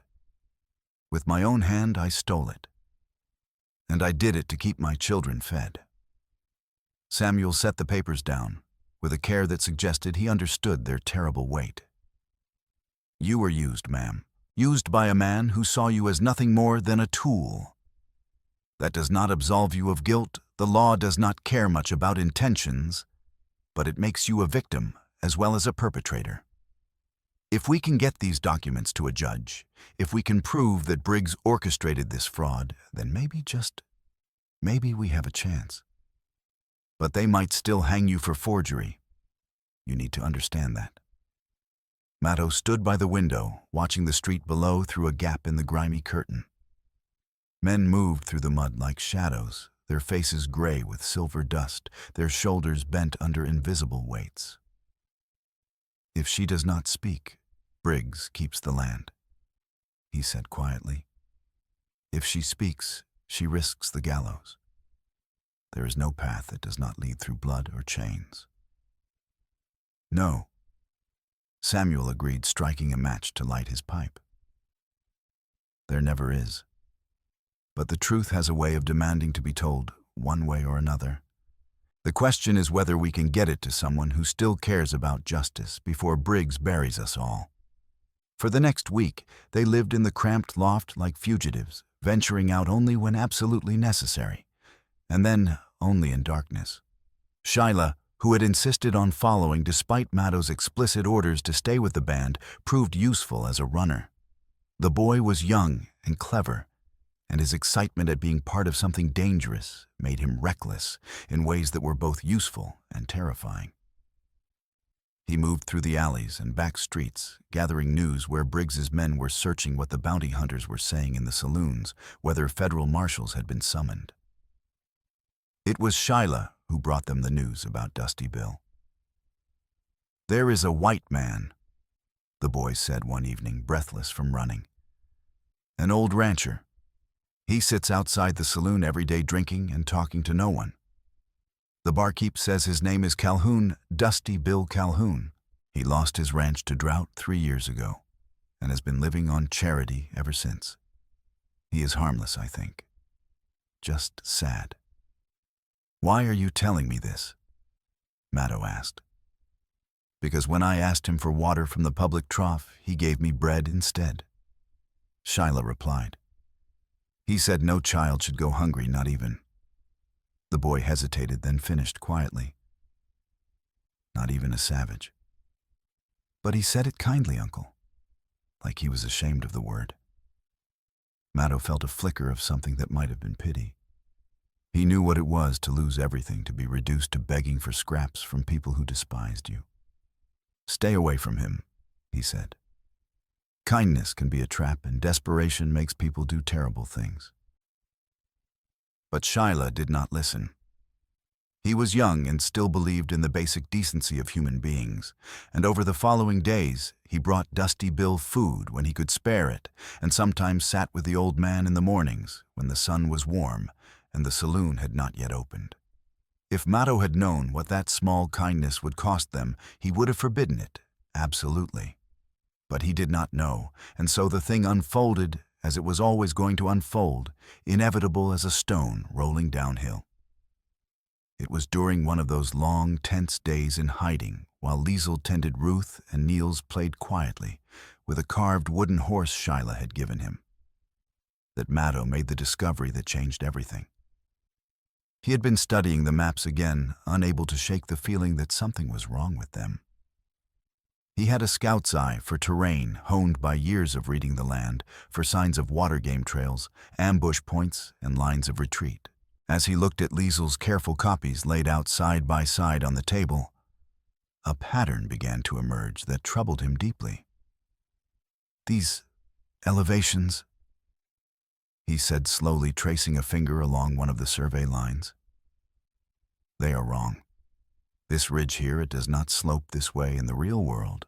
With my own hand, I stole it. And I did it to keep my children fed." Samuel set the papers down, with a care that suggested he understood their terrible weight. "You were used, ma'am. Used by a man who saw you as nothing more than a tool. That does not absolve you of guilt. The law does not care much about intentions, but it makes you a victim as well as a perpetrator. If we can get these documents to a judge, if we can prove that Briggs orchestrated this fraud, then maybe we have a chance. But they might still hang you for forgery. You need to understand that." Matto stood by the window, watching the street below through a gap in the grimy curtain. Men moved through the mud like shadows, their faces gray with silver dust, their shoulders bent under invisible weights. "If she does not speak, Briggs keeps the land," he said quietly. "If she speaks, she risks the gallows. There is no path that does not lead through blood or chains." "No," Samuel agreed, striking a match to light his pipe. "There never is. But the truth has a way of demanding to be told, one way or another. The question is whether we can get it to someone who still cares about justice before Briggs buries us all." For the next week, they lived in the cramped loft like fugitives, venturing out only when absolutely necessary, and then only in darkness. Shyla, who had insisted on following despite Matto's explicit orders to stay with the band, proved useful as a runner. The boy was young and clever, and his excitement at being part of something dangerous made him reckless in ways that were both useful and terrifying. He moved through the alleys and back streets, gathering news where Briggs's men were searching, what the bounty hunters were saying in the saloons, whether federal marshals had been summoned. It was Shyla who brought them the news about Dusty Bill. "There is a white man," the boys said one evening, breathless from running. "An old rancher. He sits outside the saloon every day drinking and talking to no one. The barkeep says his name is Calhoun, Dusty Bill Calhoun. He lost his ranch to drought 3 years ago and has been living on charity ever since. He is harmless, I think. just sad. "Why are you telling me this?" Matto asked. "Because when I asked him for water from the public trough, he gave me bread instead," Shyla replied. "He said no child should go hungry, not even—" The boy hesitated, then finished quietly. "Not even a savage." "But he said it kindly, Uncle," like he was ashamed of the word. Matto felt a flicker of something that might have been pity. He knew what it was to lose everything, to be reduced to begging for scraps from people who despised you. "Stay away from him," he said. "Kindness can be a trap, and desperation makes people do terrible things." But Shyla did not listen. He was young and still believed in the basic decency of human beings, and over the following days he brought Dusty Bill food when he could spare it, and sometimes sat with the old man in the mornings when the sun was warm and the saloon had not yet opened. If Matto had known what that small kindness would cost them, he would have forbidden it, absolutely. But he did not know, and so the thing unfolded as it was always going to unfold, inevitable as a stone rolling downhill. It was during one of those long, tense days in hiding, while Liesl tended Ruth and Niels played quietly with a carved wooden horse Shyla had given him, that Matto made the discovery that changed everything. He had been studying the maps again, unable to shake the feeling that something was wrong with them. He had a scout's eye for terrain honed by years of reading the land, for signs of water game trails, ambush points, and lines of retreat. As he looked at Liesl's careful copies laid out side by side on the table, a pattern began to emerge that troubled him deeply. "These elevations," he said slowly, tracing a finger along one of the survey lines. "They are wrong. This ridge here, it does not slope this way in the real world.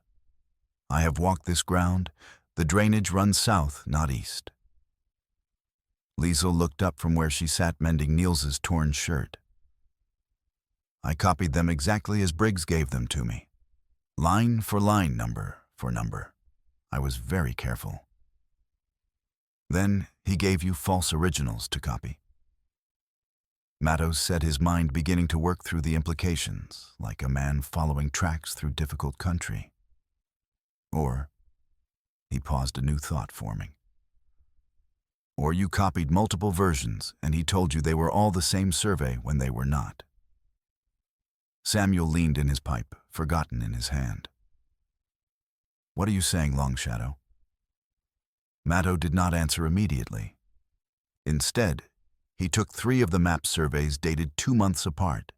I have walked this ground. The drainage runs south, not east." Liesl looked up from where she sat mending Niels's torn shirt. "I copied them exactly as Briggs gave them to me. Line for line, number for number. I was very careful." "Then he gave you false originals to copy." Matto said, his mind beginning to work through the implications, like a man following tracks through difficult country. Or, he paused, a new thought forming. "Or you copied multiple versions, and he told you they were all the same survey when they were not." Samuel leaned in his pipe, forgotten in his hand. "What are you saying, Long Shadow?" Matto did not answer immediately. Instead, he took 3 of the map surveys dated 2 months apart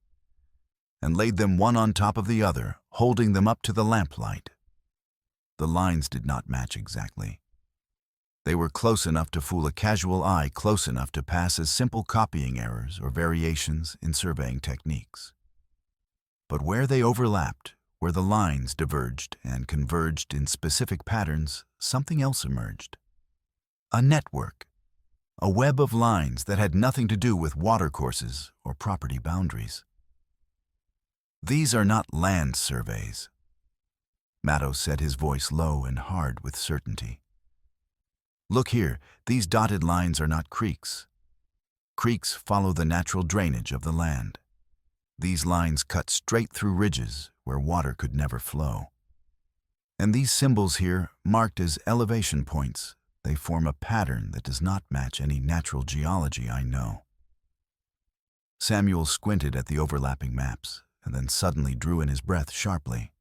and laid them one on top of the other, holding them up to the lamplight. The lines did not match exactly. They were close enough to fool a casual eye, close enough to pass as simple copying errors or variations in surveying techniques. But where they overlapped, where the lines diverged and converged in specific patterns, something else emerged. A network, a web of lines that had nothing to do with watercourses or property boundaries. "These are not land surveys," Matto said, his voice low and hard with certainty. "Look here, these dotted lines are not creeks. Creeks follow the natural drainage of the land. These lines cut straight through ridges where water could never flow. And these symbols here, marked as elevation points, they form a pattern that does not match any natural geology I know." Samuel squinted at the overlapping maps and then suddenly drew in his breath sharply.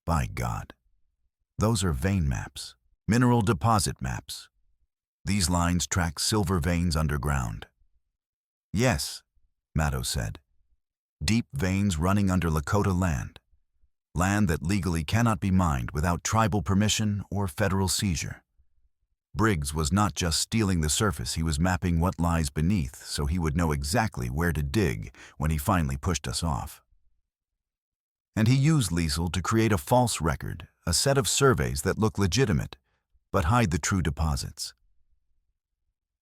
"By God, those are vein maps. Mineral deposit maps. These lines track silver veins underground." "Yes," Matto said. "Deep veins running under Lakota land. Land that legally cannot be mined without tribal permission or federal seizure. Briggs was not just stealing the surface, he was mapping what lies beneath so he would know exactly where to dig when he finally pushed us off. And he used Liesl to create a false record, a set of surveys that look legitimate but hide the true deposits.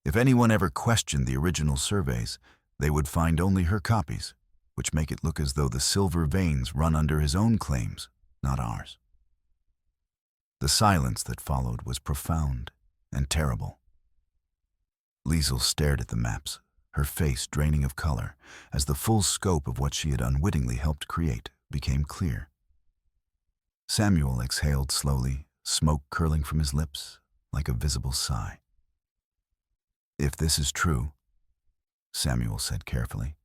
If anyone ever questioned the original surveys, they would find only her copies, which make it look as though the silver veins run under his own claims, not ours." The silence that followed was profound and terrible. Liesel stared at the maps, her face draining of color, as the full scope of what she had unwittingly helped create became clear. Samuel exhaled slowly, smoke curling from his lips like a visible sigh. "If this is true," Samuel said carefully,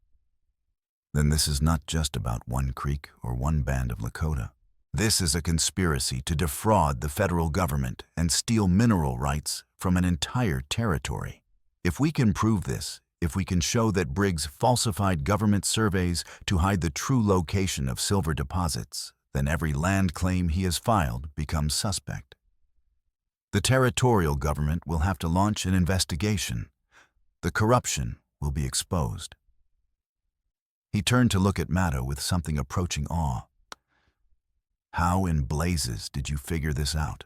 "then this is not just about one creek or one band of Lakota. This is a conspiracy to defraud the federal government and steal mineral rights from an entire territory. If we can prove this, if we can show that Briggs falsified government surveys to hide the true location of silver deposits, then every land claim he has filed becomes suspect. The territorial government will have to launch an investigation. The corruption will be exposed." He turned to look at Maddow with something approaching awe. "How in blazes did you figure this out?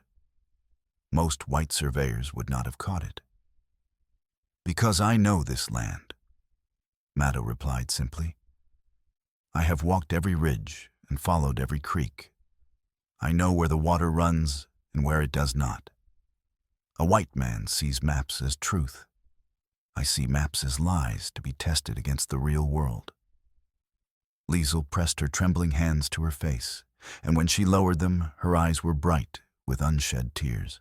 Most white surveyors would not have caught it." "Because I know this land," Maddow replied simply. "I have walked every ridge and followed every creek. I know where the water runs and where it does not. A white man sees maps as truth. I see maps as lies to be tested against the real world." Liesel pressed her trembling hands to her face, and when she lowered them, her eyes were bright with unshed tears.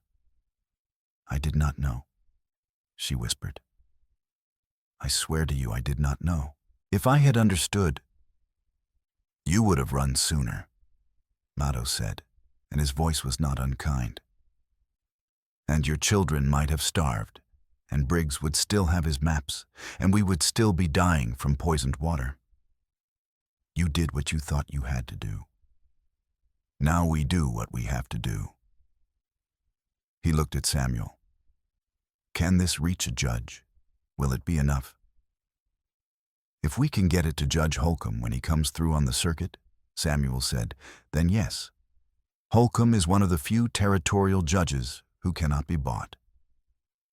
"I did not know," she whispered. "I swear to you I did not know. If I had understood—" "You would have run sooner," Maddow said, and his voice was not unkind. "And your children might have starved, and Briggs would still have his maps, and we would still be dying from poisoned water. You did what you thought you had to do. Now we do what we have to do." He looked at Samuel. "Can this reach a judge? Will it be enough?" "If we can get it to Judge Holcomb when he comes through on the circuit," Samuel said, "then yes. Holcomb is one of the few territorial judges who cannot be bought.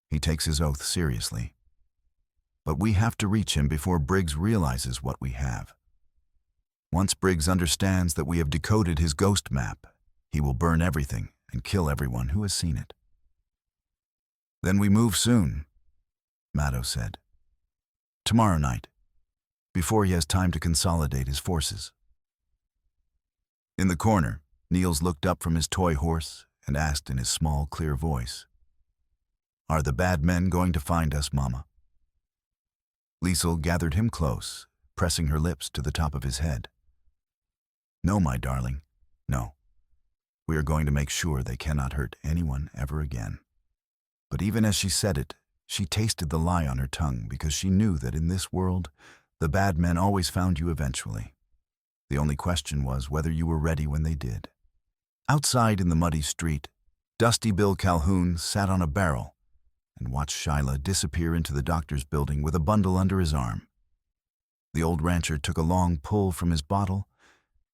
He takes his oath seriously. But we have to reach him before Briggs realizes what we have. Once Briggs understands that we have decoded his ghost map, he will burn everything and kill everyone who has seen it." "Then we move soon," Maddow said. "Tomorrow night, before he has time to consolidate his forces." In the corner, Niels looked up from his toy horse and asked in his small, clear voice, "Are the bad men going to find us, Mama?" Liesel gathered him close, pressing her lips to the top of his head. "No, my darling, no. We are going to make sure they cannot hurt anyone ever again." But even as she said it, she tasted the lie on her tongue because she knew that in this world, the bad men always found you eventually. The only question was whether you were ready when they did. Outside in the muddy street, Dusty Bill Calhoun sat on a barrel and watched Shyla disappear into the doctor's building with a bundle under his arm. The old rancher took a long pull from his bottle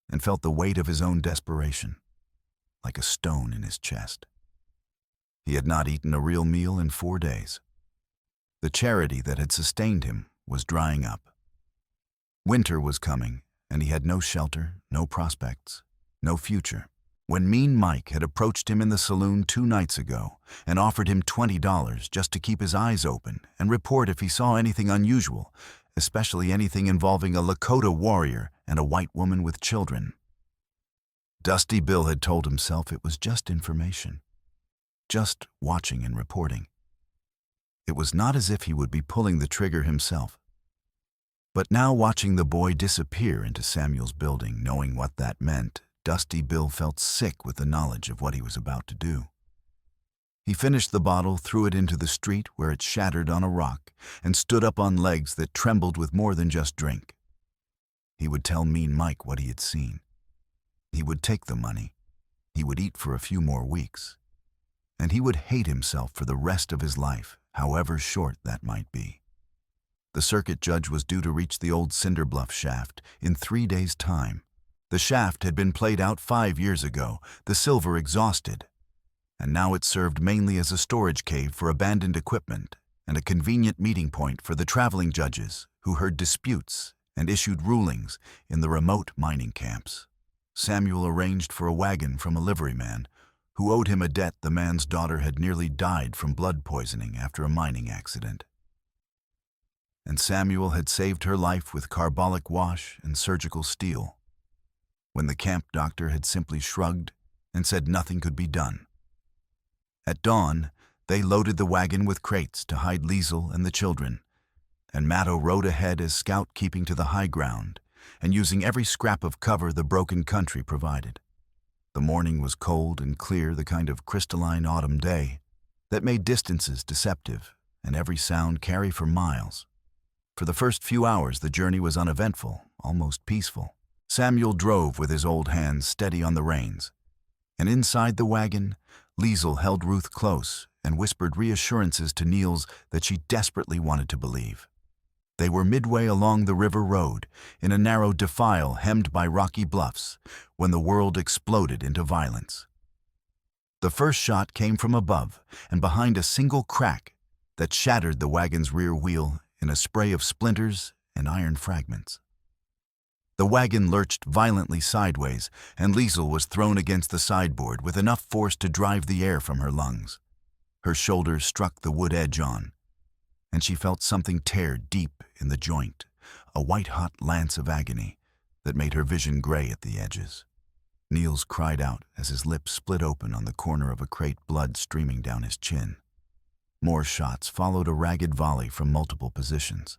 and felt the weight of his own desperation, like a stone in his chest. He had not eaten a real meal in 4 days. The charity that had sustained him was drying up. Winter was coming, and he had no shelter, no prospects, no future. When Mean Mike had approached him in the saloon 2 nights ago and offered him $20 just to keep his eyes open and report if he saw anything unusual, especially anything involving a Lakota warrior and a white woman with children. Dusty Bill had told himself it was just information, just watching and reporting. It was not as if he would be pulling the trigger himself. But now, watching the boy disappear into Samuel's building, knowing what that meant, Dusty Bill felt sick with the knowledge of what he was about to do. He finished the bottle, threw it into the street where it shattered on a rock, and stood up on legs that trembled with more than just drink. He would tell Mean Mike what he had seen. He would take the money. He would eat for a few more weeks. And he would hate himself for the rest of his life, however short that might be. The circuit judge was due to reach the old Cinder Bluff shaft in 3 days' time. The shaft had been played out 5 years ago, the silver exhausted, and now it served mainly as a storage cave for abandoned equipment and a convenient meeting point for the traveling judges who heard disputes and issued rulings in the remote mining camps. Samuel arranged for a wagon from a liveryman who owed him a debt the man's daughter had nearly died from blood poisoning after a mining accident. and Samuel had saved her life with carbolic wash and surgical steel, when the camp doctor had simply shrugged and said nothing could be done. At dawn, they loaded the wagon with crates to hide Liesel and the children, and Matto rode ahead as scout, keeping to the high ground and using every scrap of cover the broken country provided. The morning was cold and clear, the kind of crystalline autumn day that made distances deceptive and every sound carry for miles. For the first few hours, the journey was uneventful, almost peaceful. Samuel drove with his old hands steady on the reins, and inside the wagon, Liesel held Ruth close and whispered reassurances to Niels that she desperately wanted to believe. They were midway along the river road, in a narrow defile hemmed by rocky bluffs, when the world exploded into violence. The first shot came from above and behind a single crack that shattered the wagon's rear wheel in a spray of splinters and iron fragments. The wagon lurched violently sideways, and Liesel was thrown against the sideboard with enough force to drive the air from her lungs. Her shoulder struck the wood edge-on, and she felt something tear deep in the joint, a white-hot lance of agony that made her vision gray at the edges. Niels cried out as his lips split open on the corner of a crate, blood streaming down his chin. More shots followed, a ragged volley from multiple positions.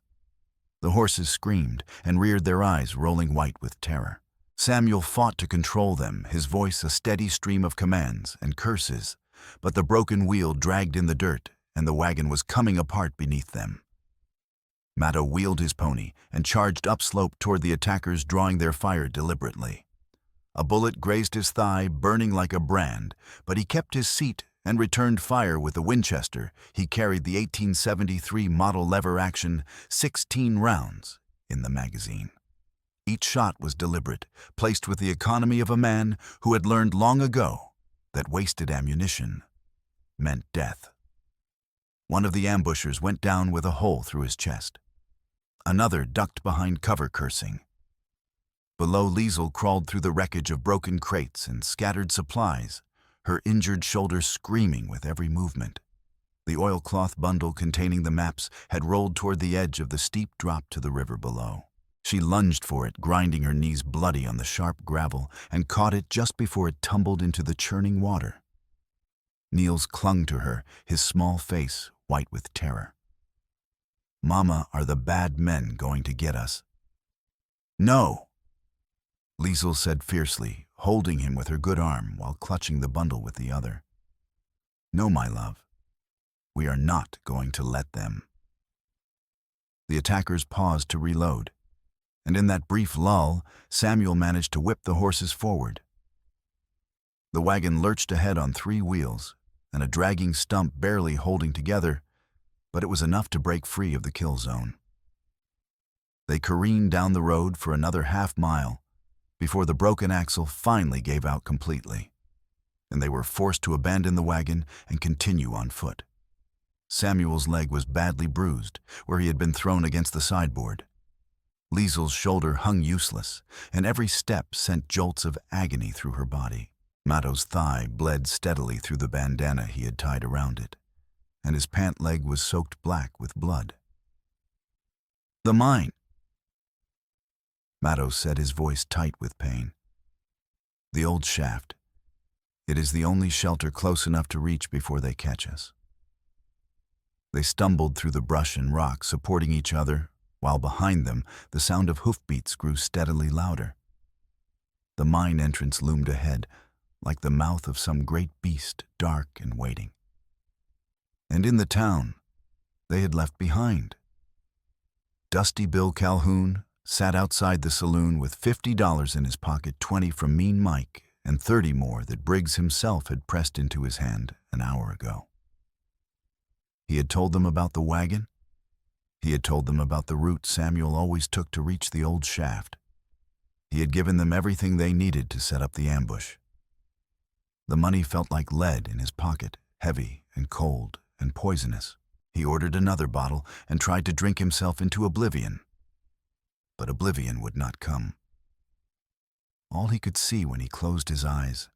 The horses screamed and reared their eyes, rolling white with terror. Samuel fought to control them, his voice a steady stream of commands and curses, but the broken wheel dragged in the dirt, and the wagon was coming apart beneath them. Matto wheeled his pony and charged upslope toward the attackers, drawing their fire deliberately. A bullet grazed his thigh, burning like a brand, but he kept his seat and returned fire with the Winchester. He carried the 1873 model lever-action, 16 rounds in the magazine. Each shot was deliberate, placed with the economy of a man who had learned long ago that wasted ammunition meant death. One of the ambushers went down with a hole through his chest. Another ducked behind cover, cursing. Below, Liesel crawled through the wreckage of broken crates and scattered supplies, her injured shoulder screaming with every movement. The oilcloth bundle containing the maps had rolled toward the edge of the steep drop to the river below. She lunged for it, grinding her knees bloody on the sharp gravel, and caught it just before it tumbled into the churning water. Niels clung to her, his small face white with terror. "Mama, are the bad men going to get us?" "No," Liesel said fiercely, holding him with her good arm while clutching the bundle with the other. "No, my love. We are not going to let them." The attackers paused to reload, and in that brief lull, Samuel managed to whip the horses forward. The wagon lurched ahead on 3 wheels, and a dragging stump barely holding together, but it was enough to break free of the kill zone. They careened down the road for another half-mile before the broken axle finally gave out completely, and they were forced to abandon the wagon and continue on foot. Samuel's leg was badly bruised where he had been thrown against the sideboard. Liesel's shoulder hung useless, and every step sent jolts of agony through her body. Matto's thigh bled steadily through the bandana he had tied around it, and his pant leg was soaked black with blood. "The mine," Matto said, his voice tight with pain. "The old shaft. It is the only shelter close enough to reach before they catch us." They stumbled through the brush and rock, supporting each other, while behind them the sound of hoofbeats grew steadily louder. The mine entrance loomed ahead, like the mouth of some great beast, dark and waiting. And in the town they had left behind. Dusty Bill Calhoun sat outside the saloon with $50 in his pocket, 20 from Mean Mike, and 30 more that Briggs himself had pressed into his hand an hour ago. He had told them about the wagon. He had told them about the route Samuel always took to reach the old shaft. He had given them everything they needed to set up the ambush. The money felt like lead in his pocket, heavy and cold and poisonous. He ordered another bottle and tried to drink himself into oblivion. But oblivion would not come. All he could see when he closed his eyes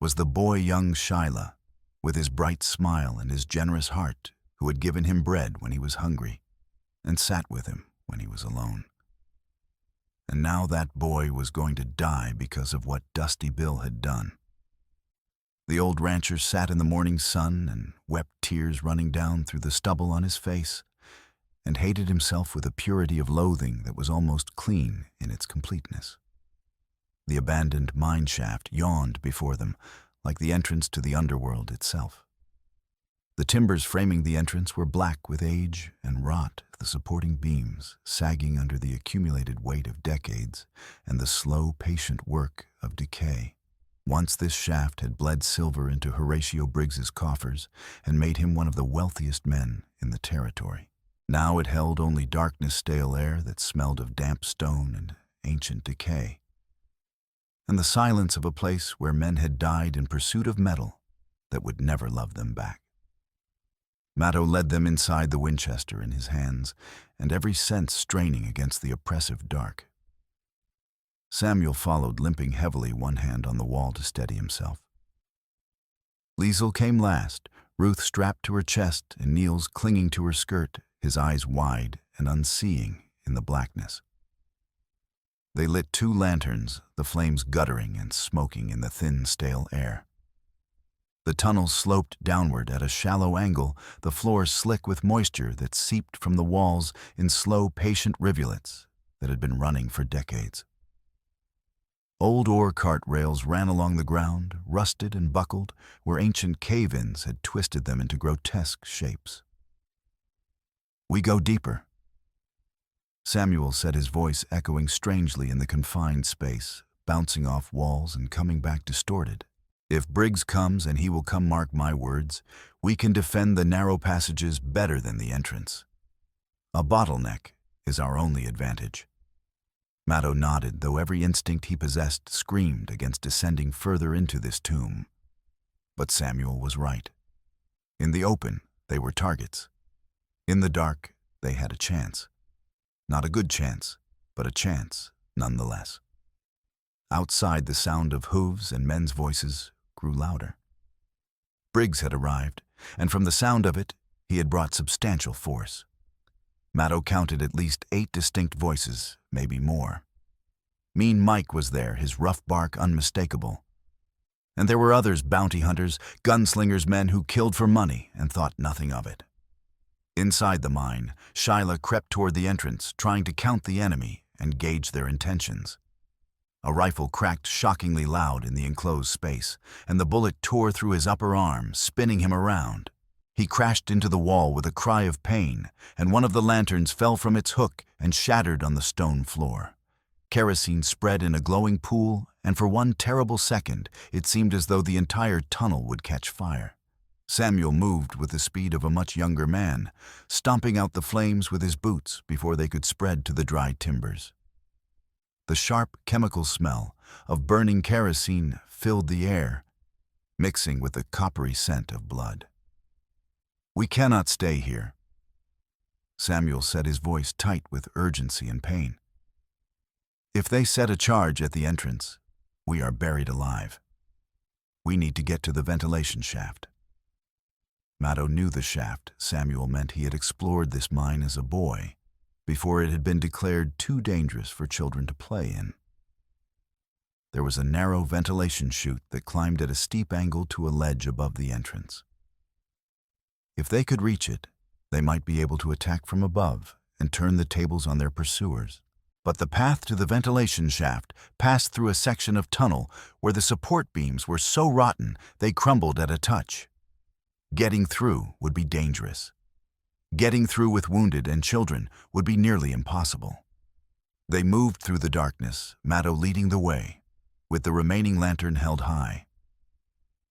was the boy young Shyla, with his bright smile and his generous heart, who had given him bread when he was hungry, and sat with him when he was alone. And now that boy was going to die because of what Dusty Bill had done. The old rancher sat in the morning sun and wept, tears running down through the stubble on his face, and hated himself with a purity of loathing that was almost clean in its completeness. The abandoned mine shaft yawned before them, like the entrance to the underworld itself. The timbers framing the entrance were black with age and rot, the supporting beams sagging under the accumulated weight of decades and the slow, patient work of decay. Once this shaft had bled silver into Horatio Briggs's coffers and made him one of the wealthiest men in the territory. Now it held only darkness, stale air that smelled of damp stone and ancient decay, and the silence of a place where men had died in pursuit of metal that would never love them back. Matto led them inside, the Winchester in his hands, and every sense straining against the oppressive dark. Samuel followed, limping heavily, one hand on the wall to steady himself. Liesl came last, Ruth strapped to her chest and Niels clinging to her skirt, his eyes wide and unseeing in the blackness. They lit 2 lanterns, the flames guttering and smoking in the thin, stale air. The tunnel sloped downward at a shallow angle, the floor slick with moisture that seeped from the walls in slow, patient rivulets that had been running for decades. Old ore cart rails ran along the ground, rusted and buckled, where ancient cave-ins had twisted them into grotesque shapes. "We go deeper," Samuel said, his voice echoing strangely in the confined space, bouncing off walls and coming back distorted. "If Briggs comes, and he will come, mark my words, we can defend the narrow passages better than the entrance. A bottleneck is our only advantage." Matto nodded, though every instinct he possessed screamed against descending further into this tomb. But Samuel was right. In the open, they were targets. In the dark, they had a chance. Not a good chance, but a chance nonetheless. Outside, the sound of hooves and men's voices grew louder. Briggs had arrived, and from the sound of it, he had brought substantial force. Matto counted at least 8 distinct voices, maybe more. Mean Mike was there, his rough bark unmistakable. And there were others, bounty hunters, gunslingers, men who killed for money and thought nothing of it. Inside the mine, Shyla crept toward the entrance, trying to count the enemy and gauge their intentions. A rifle cracked shockingly loud in the enclosed space, and the bullet tore through his upper arm, spinning him around. He crashed into the wall with a cry of pain, and one of the lanterns fell from its hook and shattered on the stone floor. Kerosene spread in a glowing pool, and for one terrible second, it seemed as though the entire tunnel would catch fire. Samuel moved with the speed of a much younger man, stomping out the flames with his boots before they could spread to the dry timbers. The sharp chemical smell of burning kerosene filled the air, mixing with the coppery scent of blood. "We cannot stay here," Samuel said, his voice tight with urgency and pain. "If they set a charge at the entrance, we are buried alive. We need to get to the ventilation shaft." Matto knew the shaft. Samuel meant he had explored this mine as a boy, before it had been declared too dangerous for children to play in. There was a narrow ventilation chute that climbed at a steep angle to a ledge above the entrance. If they could reach it, they might be able to attack from above and turn the tables on their pursuers. But the path to the ventilation shaft passed through a section of tunnel where the support beams were so rotten they crumbled at a touch. Getting through would be dangerous. Getting through with wounded and children would be nearly impossible. They moved through the darkness, Matto leading the way, with the remaining lantern held high.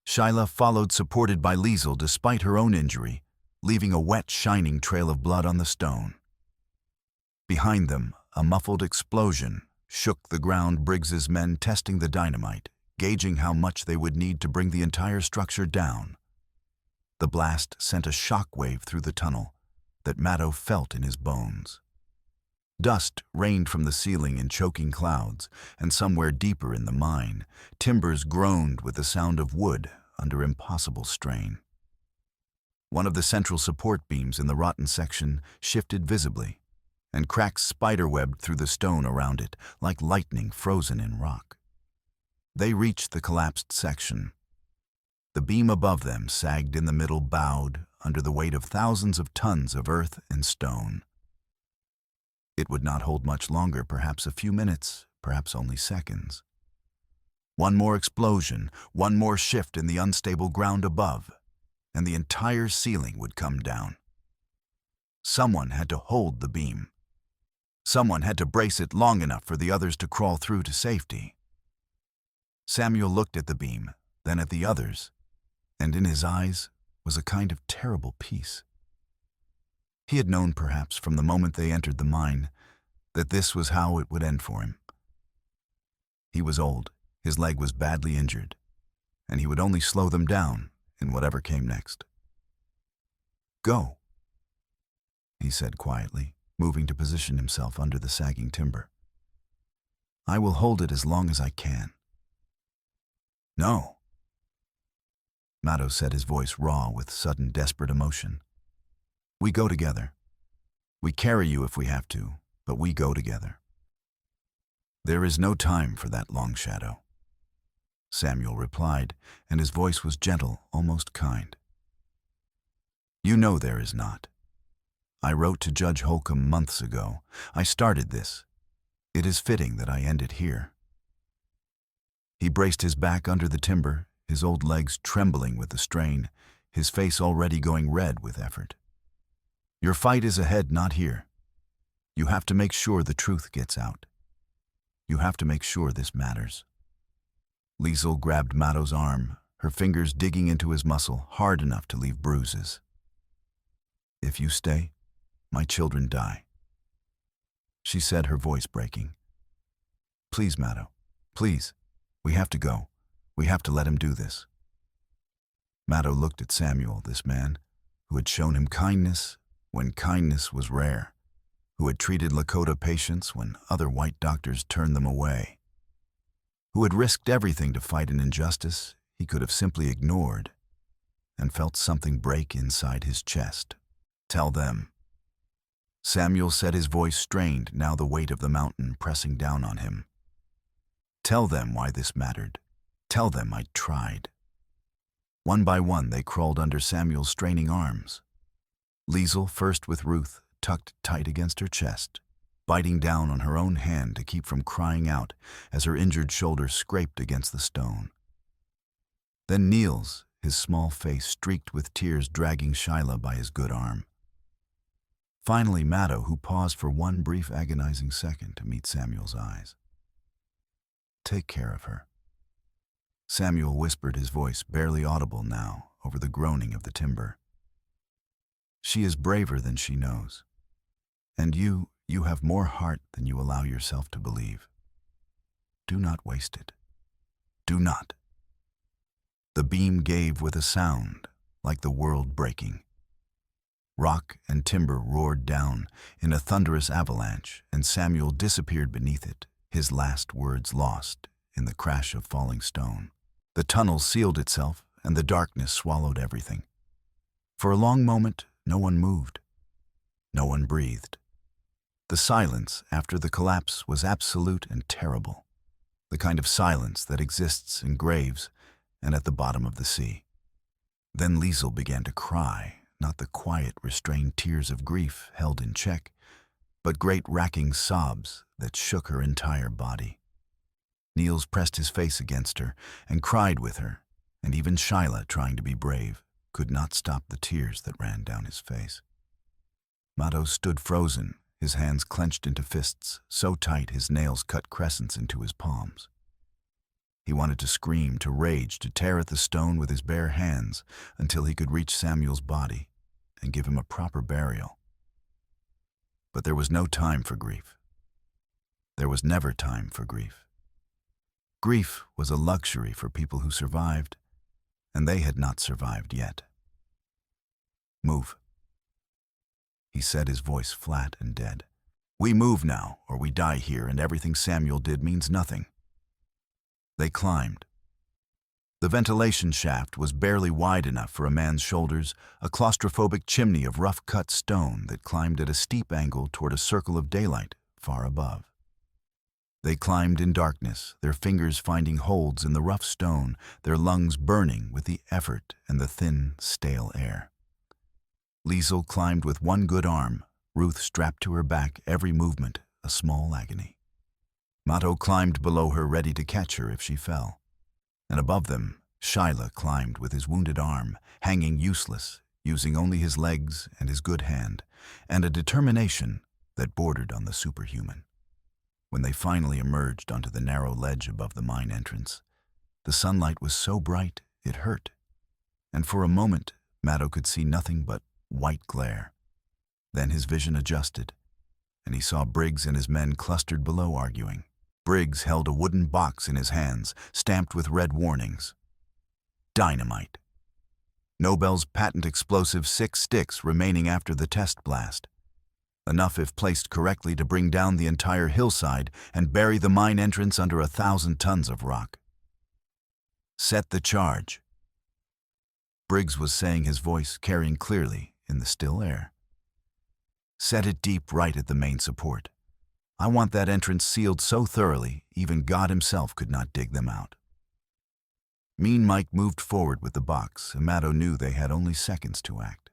Shyla followed, supported by Liesl despite her own injury, leaving a wet, shining trail of blood on the stone. Behind them, a muffled explosion shook the ground, Briggs's men testing the dynamite, gauging how much they would need to bring the entire structure down. The blast sent a shock wave through the tunnel that Matto felt in his bones. Dust rained from the ceiling in choking clouds, and somewhere deeper in the mine, timbers groaned with the sound of wood under impossible strain. One of the central support beams in the rotten section shifted visibly, and cracks spiderwebbed through the stone around it like lightning frozen in rock. They reached the collapsed section. The beam above them sagged in the middle, bowed under the weight of thousands of tons of earth and stone. It would not hold much longer, perhaps a few minutes, perhaps only seconds. One more explosion, one more shift in the unstable ground above, and the entire ceiling would come down. Someone had to hold the beam. Someone had to brace it long enough for the others to crawl through to safety. Samuel looked at the beam, then at the others, and in his eyes was a kind of terrible peace. He had known, perhaps from the moment they entered the mine, that this was how it would end for him. He was old, his leg was badly injured, and he would only slow them down in whatever came next. "Go," he said quietly, moving to position himself under the sagging timber. "I will hold it as long as I can." "No." Matto said, his voice raw with sudden desperate emotion. "We go together. We carry you if we have to, but we go together." "There is no time for that, Long Shadow," Samuel replied, and his voice was gentle, almost kind. "You know there is not. I wrote to Judge Holcomb months ago. I started this. It is fitting that I end it here." He braced his back under the timber, his old legs trembling with the strain, his face already going red with effort. "Your fight is ahead, not here. You have to make sure the truth gets out. You have to make sure this matters." Liesel grabbed Matto's arm, her fingers digging into his muscle hard enough to leave bruises. "If you stay, my children die," she said, her voice breaking. "Please, Matto, please, we have to go. We have to let him do this." Matto looked at Samuel, this man, who had shown him kindness when kindness was rare, who had treated Lakota patients when other white doctors turned them away, who had risked everything to fight an injustice he could have simply ignored, and felt something break inside his chest. "Tell them." Samuel said, his voice strained, now the weight of the mountain pressing down on him. "Tell them why this mattered. Tell them I tried." One by one they crawled under Samuel's straining arms. Liesel first, with Ruth tucked tight against her chest, biting down on her own hand to keep from crying out as her injured shoulder scraped against the stone. Then Niels, his small face streaked with tears, dragging Shyla by his good arm. Finally Matto, who paused for one brief agonizing second to meet Samuel's eyes. "Take care of her," Samuel whispered, his voice barely audible now over the groaning of the timber. "She is braver than she knows. And you have more heart than you allow yourself to believe. Do not waste it. Do not." The beam gave with a sound like the world breaking. Rock and timber roared down in a thunderous avalanche, and Samuel disappeared beneath it, his last words lost in the crash of falling stone. The tunnel sealed itself, and the darkness swallowed everything. For a long moment, no one moved. No one breathed. The silence after the collapse was absolute and terrible, the kind of silence that exists in graves and at the bottom of the sea. Then Liesel began to cry, not the quiet, restrained tears of grief held in check, but great racking sobs that shook her entire body. Niels pressed his face against her and cried with her, and even Shyla, trying to be brave, could not stop the tears that ran down his face. Matto stood frozen, his hands clenched into fists, so tight his nails cut crescents into his palms. He wanted to scream, to rage, to tear at the stone with his bare hands until he could reach Samuel's body and give him a proper burial. But there was no time for grief. There was never time for grief. Grief was a luxury for people who survived, and they had not survived yet. "Move," he said, his voice flat and dead. "We move now, or we die here, and everything Samuel did means nothing." They climbed. The ventilation shaft was barely wide enough for a man's shoulders, a claustrophobic chimney of rough-cut stone that climbed at a steep angle toward a circle of daylight far above. They climbed in darkness, their fingers finding holds in the rough stone, their lungs burning with the effort and the thin, stale air. Liesel climbed with one good arm, Ruth strapped to her back, every movement a small agony. Mato climbed below her, ready to catch her if she fell. And above them, Shyla climbed with his wounded arm, hanging useless, using only his legs and his good hand, and a determination that bordered on the superhuman. When they finally emerged onto the narrow ledge above the mine entrance, the sunlight was so bright it hurt, and for a moment Mato could see nothing but white glare. Then his vision adjusted, and he saw Briggs and his men clustered below arguing. Briggs held a wooden box in his hands, stamped with red warnings. Dynamite. Nobel's patent explosive 6 sticks remaining after the test blast. Enough if placed correctly to bring down the entire hillside and bury the mine entrance under 1,000 tons of rock. Set the charge. Briggs was saying, his voice carrying clearly in the still air. Set it deep right at the main support. I want that entrance sealed so thoroughly, even God himself could not dig them out. Mean Mike moved forward with the box, and Mato knew they had only seconds to act.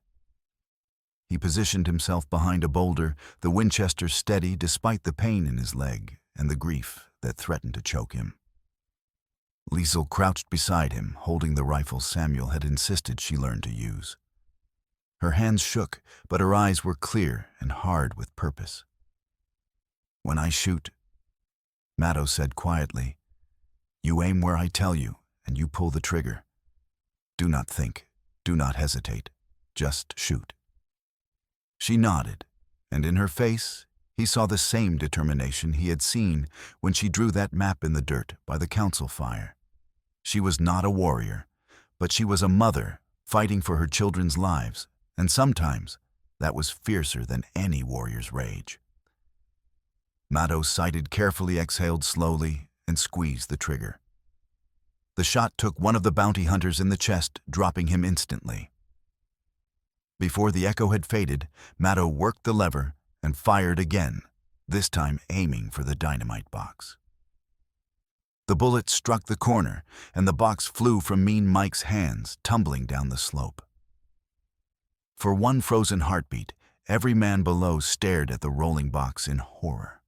He positioned himself behind a boulder, the Winchester steady despite the pain in his leg and the grief that threatened to choke him. Liesel crouched beside him, holding the rifle Samuel had insisted she learn to use. Her hands shook, but her eyes were clear and hard with purpose. When I shoot, Mato said quietly, you aim where I tell you, and you pull the trigger. Do not think, do not hesitate, just shoot. She nodded, and in her face he saw the same determination he had seen when she drew that map in the dirt by the council fire. She was not a warrior, but she was a mother fighting for her children's lives, and sometimes that was fiercer than any warrior's rage. Mato sighted carefully, exhaled slowly, and squeezed the trigger. The shot took one of the bounty hunters in the chest, dropping him instantly. Before the echo had faded, Mato worked the lever and fired again, this time aiming for the dynamite box. The bullet struck the corner, and the box flew from Mean Mike's hands, tumbling down the slope. For one frozen heartbeat, every man below stared at the rolling box in horror.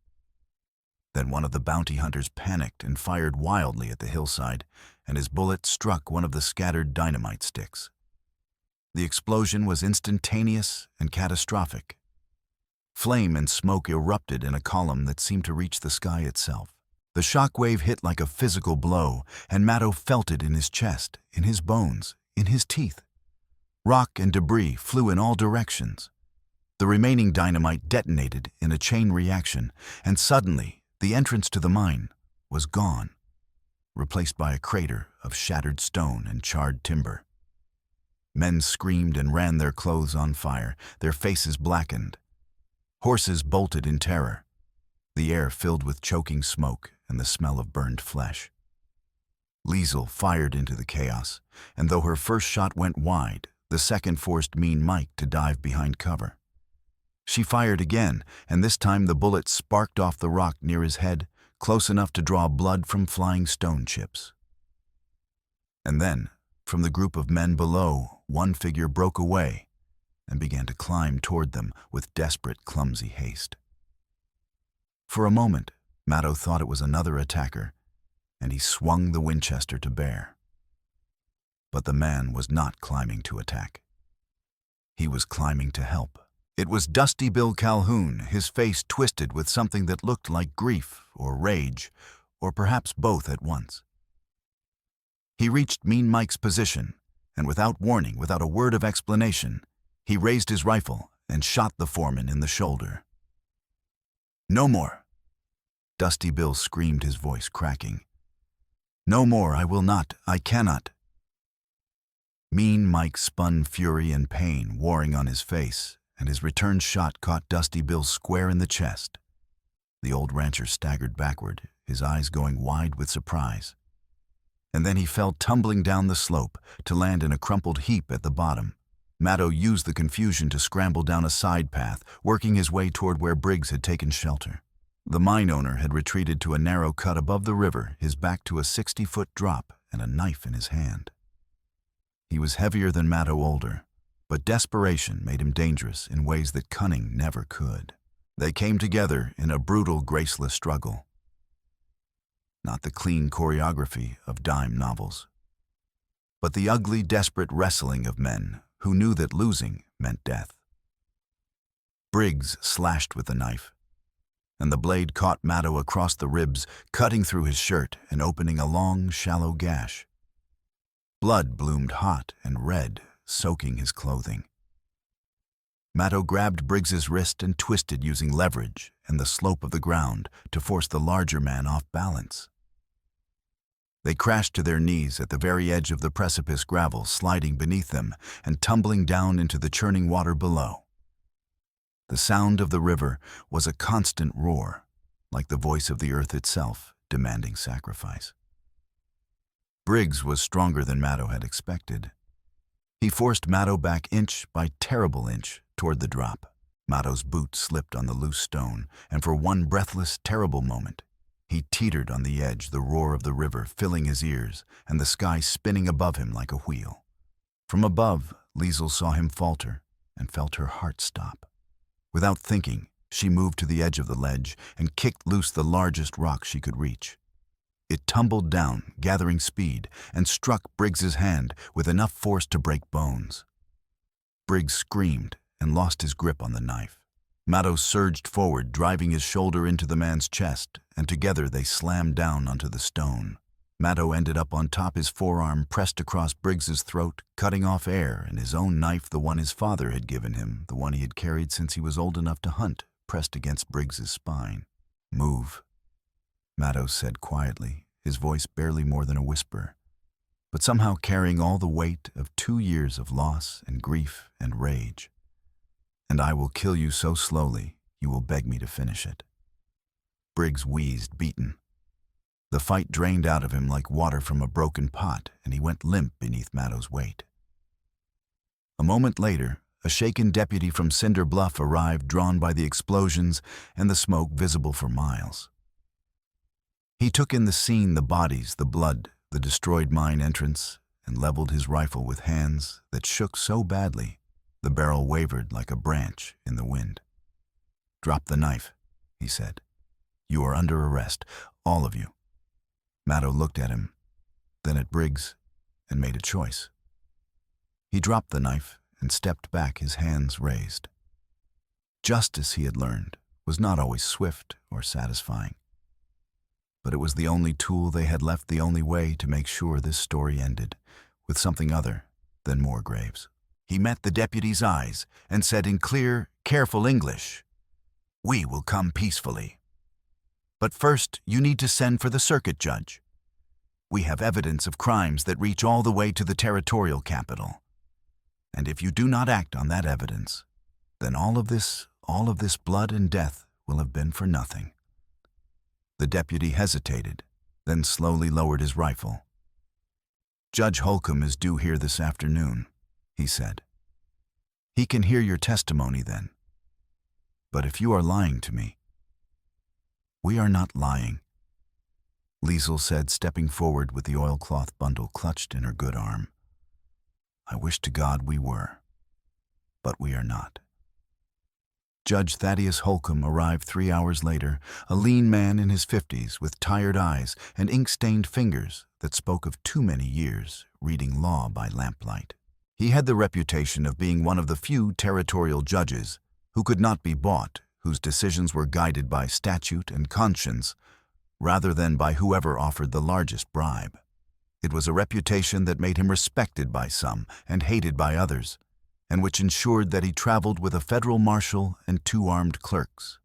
Then one of the bounty hunters panicked and fired wildly at the hillside, and his bullet struck one of the scattered dynamite sticks. The explosion was instantaneous and catastrophic. Flame and smoke erupted in a column that seemed to reach the sky itself. The shockwave hit like a physical blow, and Mato felt it in his chest, in his bones, in his teeth. Rock and debris flew in all directions. The remaining dynamite detonated in a chain reaction, and suddenly the entrance to the mine was gone, replaced by a crater of shattered stone and charred timber. Men screamed and ran, their clothes on fire, their faces blackened. Horses bolted in terror, the air filled with choking smoke and the smell of burned flesh. Liesel fired into the chaos, and though her first shot went wide, the second forced Mean Mike to dive behind cover. She fired again, and this time the bullet sparked off the rock near his head, close enough to draw blood from flying stone chips. And then, from the group of men below, one figure broke away and began to climb toward them with desperate, clumsy haste. For a moment, Mato thought it was another attacker, and he swung the Winchester to bear. But the man was not climbing to attack. He was climbing to help. It was Dusty Bill Calhoun, his face twisted with something that looked like grief or rage, or perhaps both at once. He reached Mean Mike's position, and without warning, without a word of explanation, he raised his rifle and shot the foreman in the shoulder. "No more!" Dusty Bill screamed, his voice cracking. "No more, I will not, I cannot." Mean Mike spun, fury and pain warring on his face, and his return shot caught Dusty Bill square in the chest. The old rancher staggered backward, his eyes going wide with surprise. and then he fell tumbling down the slope to land in a crumpled heap at the bottom. Maddow used the confusion to scramble down a side path, working his way toward where Briggs had taken shelter. The mine owner had retreated to a narrow cut above the river, his back to a 60-foot drop and a knife in his hand. He was heavier than Maddow older, but desperation made him dangerous in ways that cunning never could. They came together in a brutal, graceless struggle. Not the clean choreography of dime novels, but the ugly, desperate wrestling of men who knew that losing meant death. Briggs slashed with the knife, and the blade caught Maddow across the ribs, cutting through his shirt and opening a long, shallow gash. Blood bloomed hot and red, soaking his clothing. Maddow grabbed Briggs's wrist and twisted using leverage and the slope of the ground to force the larger man off balance. They crashed to their knees at the very edge of the precipice, gravel sliding beneath them and tumbling down into the churning water below. The sound of the river was a constant roar, like the voice of the earth itself, demanding sacrifice. Briggs was stronger than Maddow had expected. He forced Maddow back inch by terrible inch toward the drop. Maddow's boot slipped on the loose stone, and for one breathless, terrible moment, he teetered on the edge, the roar of the river filling his ears and the sky spinning above him like a wheel. From above, Liesl saw him falter and felt her heart stop. Without thinking, she moved to the edge of the ledge and kicked loose the largest rock she could reach. It tumbled down, gathering speed, and struck Briggs's hand with enough force to break bones. Briggs screamed and lost his grip on the knife. Maddow surged forward, driving his shoulder into the man's chest, and together they slammed down onto the stone. Maddow ended up on top, his forearm pressed across Briggs's throat, cutting off air, and his own knife, the one his father had given him, the one he had carried since he was old enough to hunt, pressed against Briggs's spine. "Move," Maddow said quietly, his voice barely more than a whisper, but somehow carrying all the weight of 2 years of loss and grief and rage. "And I will kill you so slowly, you will beg me to finish it." Briggs wheezed, beaten. The fight drained out of him like water from a broken pot, and he went limp beneath Maddow's weight. A moment later, a shaken deputy from Cinder Bluff arrived, drawn by the explosions and the smoke visible for miles. He took in the scene, the bodies, the blood, the destroyed mine entrance, and leveled his rifle with hands that shook so badly the barrel wavered like a branch in the wind. "Drop the knife," he said. "You are under arrest, all of you." Maddow looked at him, then at Briggs, and made a choice. He dropped the knife and stepped back, his hands raised. Justice, he had learned, was not always swift or satisfying. But it was the only tool they had left, the only way to make sure this story ended with something other than more graves. He met the deputy's eyes and said in clear, careful English, "We will come peacefully. But first, you need to send for the circuit judge. We have evidence of crimes that reach all the way to the territorial capital. And if you do not act on that evidence, then all of this blood and death will have been for nothing." The deputy hesitated, then slowly lowered his rifle. "Judge Holcomb is due here this afternoon," he said. "He can hear your testimony then. But if you are lying to me—" "We are not lying," Liesl said, stepping forward with the oilcloth bundle clutched in her good arm. "I wish to God we were, but we are not." Judge Thaddeus Holcomb arrived 3 hours later, a lean man in his 50s with tired eyes and ink-stained fingers that spoke of too many years reading law by lamplight. He had the reputation of being one of the few territorial judges who could not be bought, whose decisions were guided by statute and conscience rather than by whoever offered the largest bribe. It was a reputation that made him respected by some and hated by others, and which ensured that he traveled with a federal marshal and 2 armed clerks.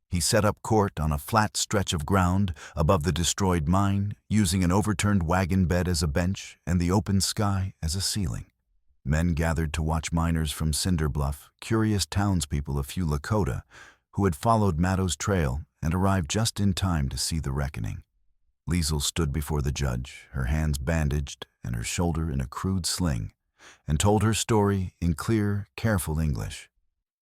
He set up court on a flat stretch of ground above the destroyed mine, using an overturned wagon bed as a bench and the open sky as a ceiling. Men gathered to watch miners from Cinder Bluff, curious townspeople, a few Lakota, who had followed Maddow's trail and arrived just in time to see the reckoning. Liesel stood before the judge, her hands bandaged and her shoulder in a crude sling, and told her story in clear, careful English.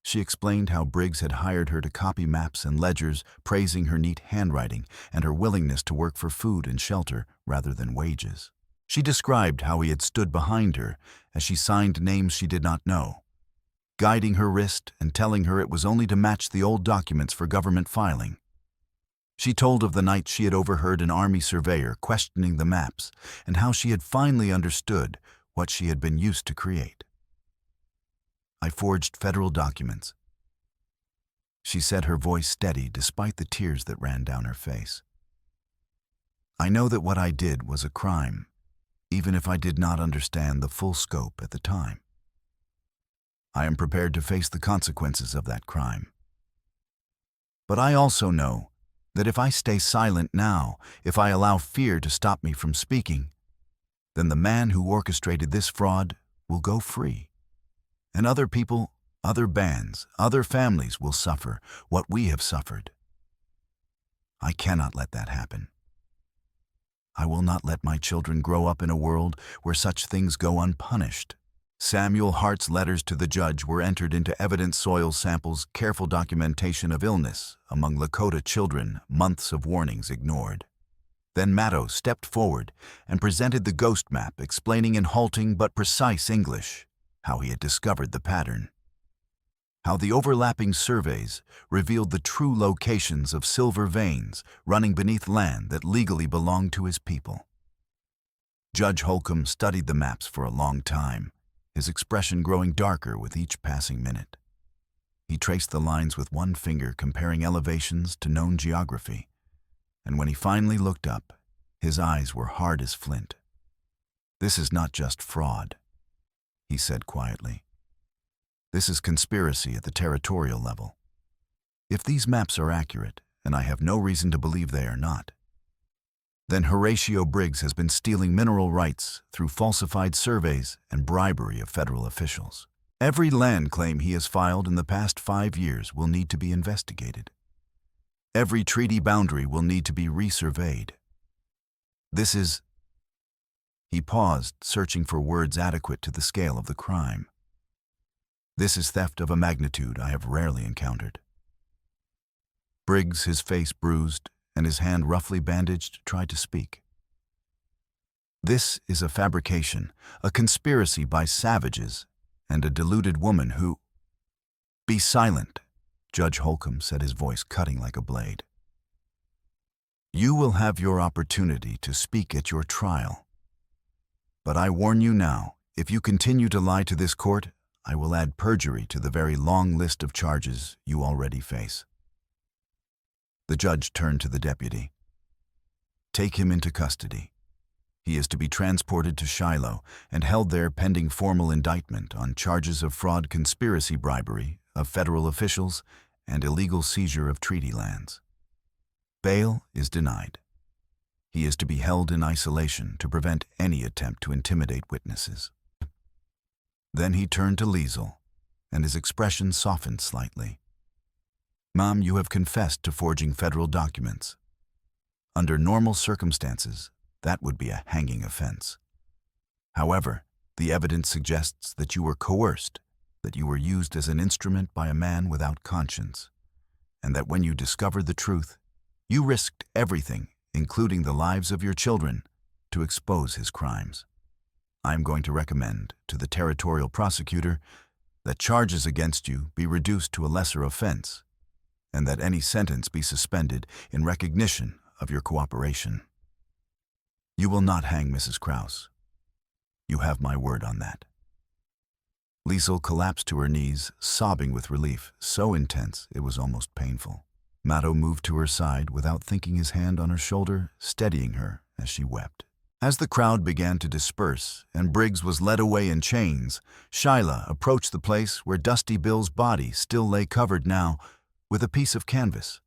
She explained how Briggs had hired her to copy maps and ledgers, praising her neat handwriting and her willingness to work for food and shelter rather than wages. She described how he had stood behind her as she signed names she did not know, guiding her wrist and telling her it was only to match the old documents for government filing. She told of the night she had overheard an army surveyor questioning the maps and how she had finally understood what she had been used to create. "I forged federal documents," she said, her voice steady despite the tears that ran down her face. "I know that what I did was a crime, even if I did not understand the full scope at the time. I am prepared to face the consequences of that crime. But I also know that if I stay silent now, if I allow fear to stop me from speaking, then the man who orchestrated this fraud will go free. And other people, other bands, other families will suffer what we have suffered. I cannot let that happen. I will not let my children grow up in a world where such things go unpunished." Samuel Hart's letters to the judge were entered into evidence: soil samples, careful documentation of illness among Lakota children, months of warnings ignored. Then Maddow stepped forward and presented the ghost map, explaining in halting but precise English how he had discovered the pattern, how the overlapping surveys revealed the true locations of silver veins running beneath land that legally belonged to his people. Judge Holcomb studied the maps for a long time, his expression growing darker with each passing minute. He traced the lines with one finger, comparing elevations to known geography, and when he finally looked up, his eyes were hard as flint. "This is not just fraud," he said quietly. "This is conspiracy at the territorial level. If these maps are accurate, and I have no reason to believe they are not, then Horatio Briggs has been stealing mineral rights through falsified surveys and bribery of federal officials. Every land claim he has filed in the past 5 years will need to be investigated. Every treaty boundary will need to be resurveyed. This is..." He paused, searching for words adequate to the scale of the crime. "This is theft of a magnitude I have rarely encountered." Briggs, his face bruised and his hand roughly bandaged, tried to speak. "This is a fabrication, a conspiracy by savages and a deluded woman who..." "Be silent," Judge Holcomb said, his voice cutting like a blade. "You will have your opportunity to speak at your trial. But I warn you now, if you continue to lie to this court, I will add perjury to the very long list of charges you already face." The judge turned to the deputy. "Take him into custody. He is to be transported to Shiloh and held there pending formal indictment on charges of fraud, conspiracy, bribery of federal officials, and illegal seizure of treaty lands. Bail is denied. He is to be held in isolation to prevent any attempt to intimidate witnesses." Then he turned to Liesel, and his expression softened slightly. "Mom, you have confessed to forging federal documents. Under normal circumstances, that would be a hanging offense. However, the evidence suggests that you were coerced, that you were used as an instrument by a man without conscience, and that when you discovered the truth, you risked everything, including the lives of your children, to expose his crimes. I am going to recommend to the territorial prosecutor that charges against you be reduced to a lesser offense, and that any sentence be suspended in recognition of your cooperation. You will not hang Mrs. Krause. You have my word on that." Liesel collapsed to her knees, sobbing with relief, so intense it was almost painful. Maddow moved to her side without thinking, his hand on her shoulder, steadying her as she wept. As the crowd began to disperse and Briggs was led away in chains, Shyla approached the place where Dusty Bill's body still lay, covered now with a piece of canvas.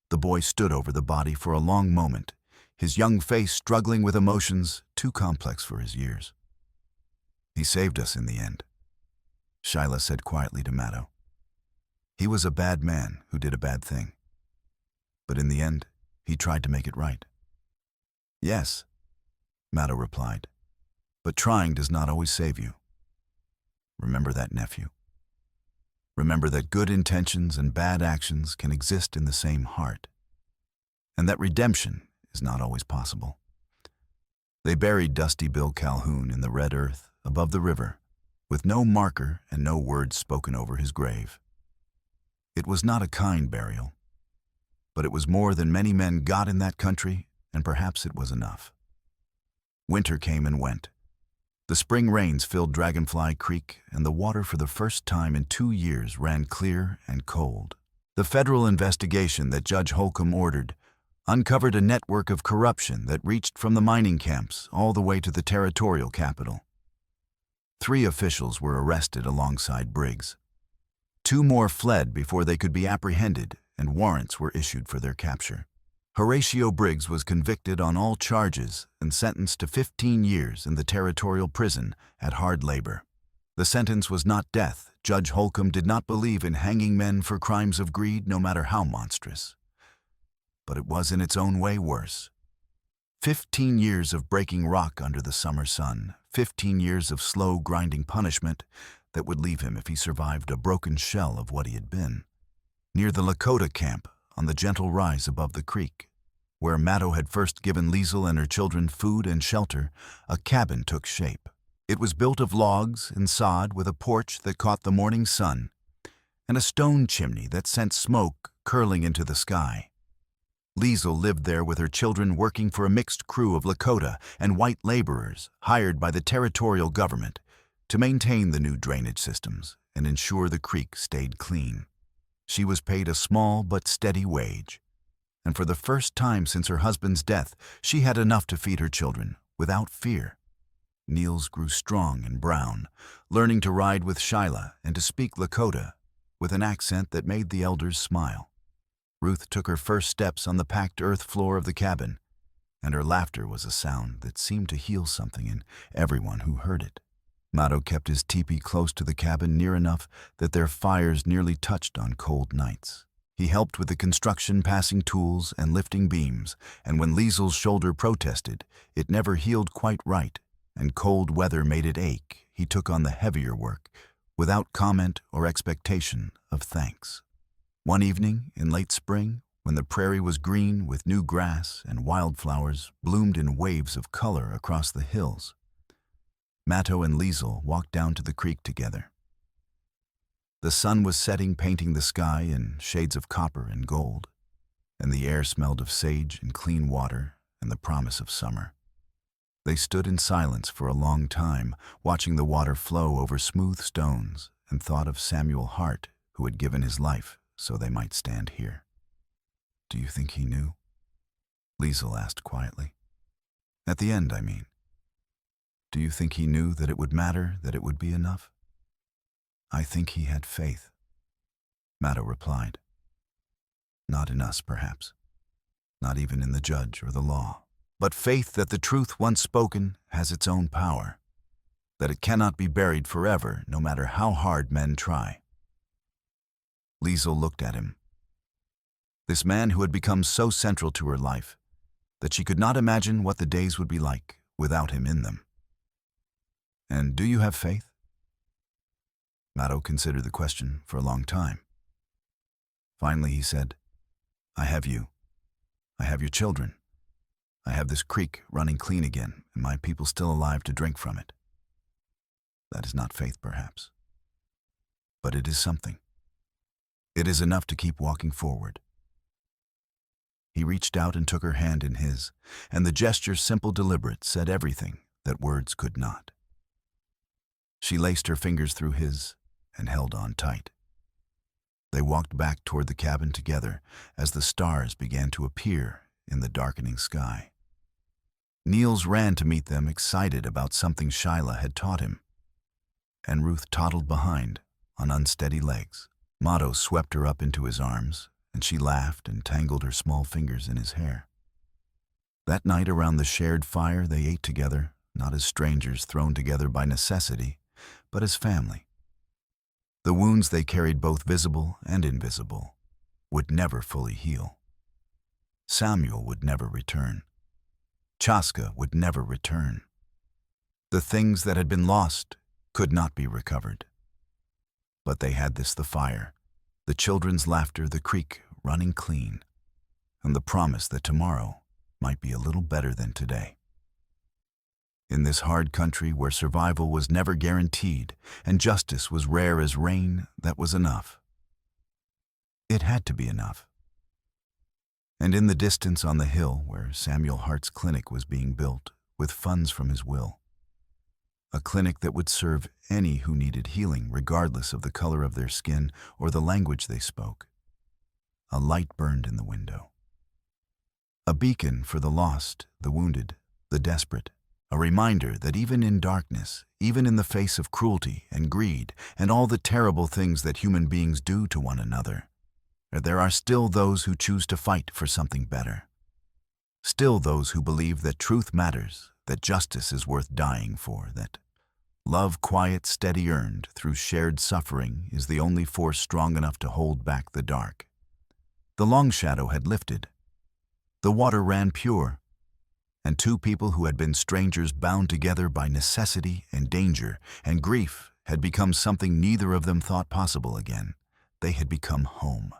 The boy stood over the body for a long moment, his young face struggling with emotions too complex for his years. "He saved us in the end," Shyla said quietly to Maddow. "He was a bad man who did a bad thing. But in the end, he tried to make it right." Yes, Matto replied, but trying does not always save you. Remember that, nephew. Remember that good intentions and bad actions can exist in the same heart, and that redemption is not always possible. They buried Dusty Bill Calhoun in the red earth above the river, with no marker and no words spoken over his grave. It was not a kind burial, but it was more than many men got in that country, and perhaps it was enough. Winter came and went. The spring rains filled Dragonfly Creek, and the water for the first time in 2 years ran clear and cold. The federal investigation that Judge Holcomb ordered uncovered a network of corruption that reached from the mining camps all the way to the territorial capital. 3 officials were arrested alongside Briggs. 2 more fled before they could be apprehended, and warrants were issued for their capture. Horatio Briggs was convicted on all charges and sentenced to 15 years in the territorial prison at hard labor. The sentence was not death. Judge Holcomb did not believe in hanging men for crimes of greed, no matter how monstrous. But it was in its own way worse. 15 years of breaking rock under the summer sun, 15 years of slow, grinding punishment that would leave him if he survived a broken shell of what he had been. Near the Lakota camp, on the gentle rise above the creek, where Matto had first given Liesel and her children food and shelter, a cabin took shape. It was built of logs and sod with a porch that caught the morning sun and a stone chimney that sent smoke curling into the sky. Liesel lived there with her children, working for a mixed crew of Lakota and white laborers hired by the territorial government to maintain the new drainage systems and ensure the creek stayed clean. She was paid a small but steady wage, and for the first time since her husband's death, she had enough to feed her children without fear. Niels grew strong and brown, learning to ride with Shyla and to speak Lakota with an accent that made the elders smile. Ruth took her first steps on the packed earth floor of the cabin, and her laughter was a sound that seemed to heal something in everyone who heard it. Matto kept his teepee close to the cabin, near enough that their fires nearly touched on cold nights. He helped with the construction, passing tools and lifting beams, and when Liesel's shoulder protested, it never healed quite right, and cold weather made it ache. He took on the heavier work, without comment or expectation of thanks. One evening in late spring, when the prairie was green with new grass and wildflowers bloomed in waves of color across the hills, Matto and Liesel walked down to the creek together. The sun was setting, painting the sky in shades of copper and gold, and the air smelled of sage and clean water and the promise of summer. They stood in silence for a long time, watching the water flow over smooth stones, and thought of Samuel Hart, who had given his life so they might stand here. "Do you think he knew?" Liesel asked quietly. "At the end, I mean. Do you think he knew that it would matter, that it would be enough?" "I think he had faith," Matto replied. "Not in us, perhaps. Not even in the judge or the law. But faith that the truth once spoken has its own power, that it cannot be buried forever, no matter how hard men try." Liesel looked at him. This man who had become so central to her life that she could not imagine what the days would be like without him in them. "And do you have faith?" Matto considered the question for a long time. Finally he said, "I have you. I have your children. I have this creek running clean again, and my people still alive to drink from it. That is not faith, perhaps. But it is something. It is enough to keep walking forward." He reached out and took her hand in his, and the gesture, simple, deliberate, said everything that words could not. She laced her fingers through his and held on tight. They walked back toward the cabin together as the stars began to appear in the darkening sky. Niels ran to meet them, excited about something Shyla had taught him, and Ruth toddled behind on unsteady legs. Matto swept her up into his arms, and she laughed and tangled her small fingers in his hair. That night around the shared fire they ate together, not as strangers thrown together by necessity, but as family. The wounds they carried, both visible and invisible, would never fully heal. Samuel would never return. Chaska would never return. The things that had been lost could not be recovered. But they had the fire, the children's laughter, the creek running clean, and the promise that tomorrow might be a little better than today. In this hard country where survival was never guaranteed and justice was rare as rain, that was enough. It had to be enough. And in the distance on the hill where Samuel Hart's clinic was being built with funds from his will, a clinic that would serve any who needed healing regardless of the color of their skin or the language they spoke, a light burned in the window. A beacon for the lost, the wounded, the desperate, a reminder that even in darkness, even in the face of cruelty and greed and all the terrible things that human beings do to one another, there are still those who choose to fight for something better. Still those who believe that truth matters, that justice is worth dying for, that love quiet, steady earned through shared suffering is the only force strong enough to hold back the dark. The long shadow had lifted. The water ran pure, and two people who had been strangers bound together by necessity and danger and grief had become something neither of them thought possible again. They had become home.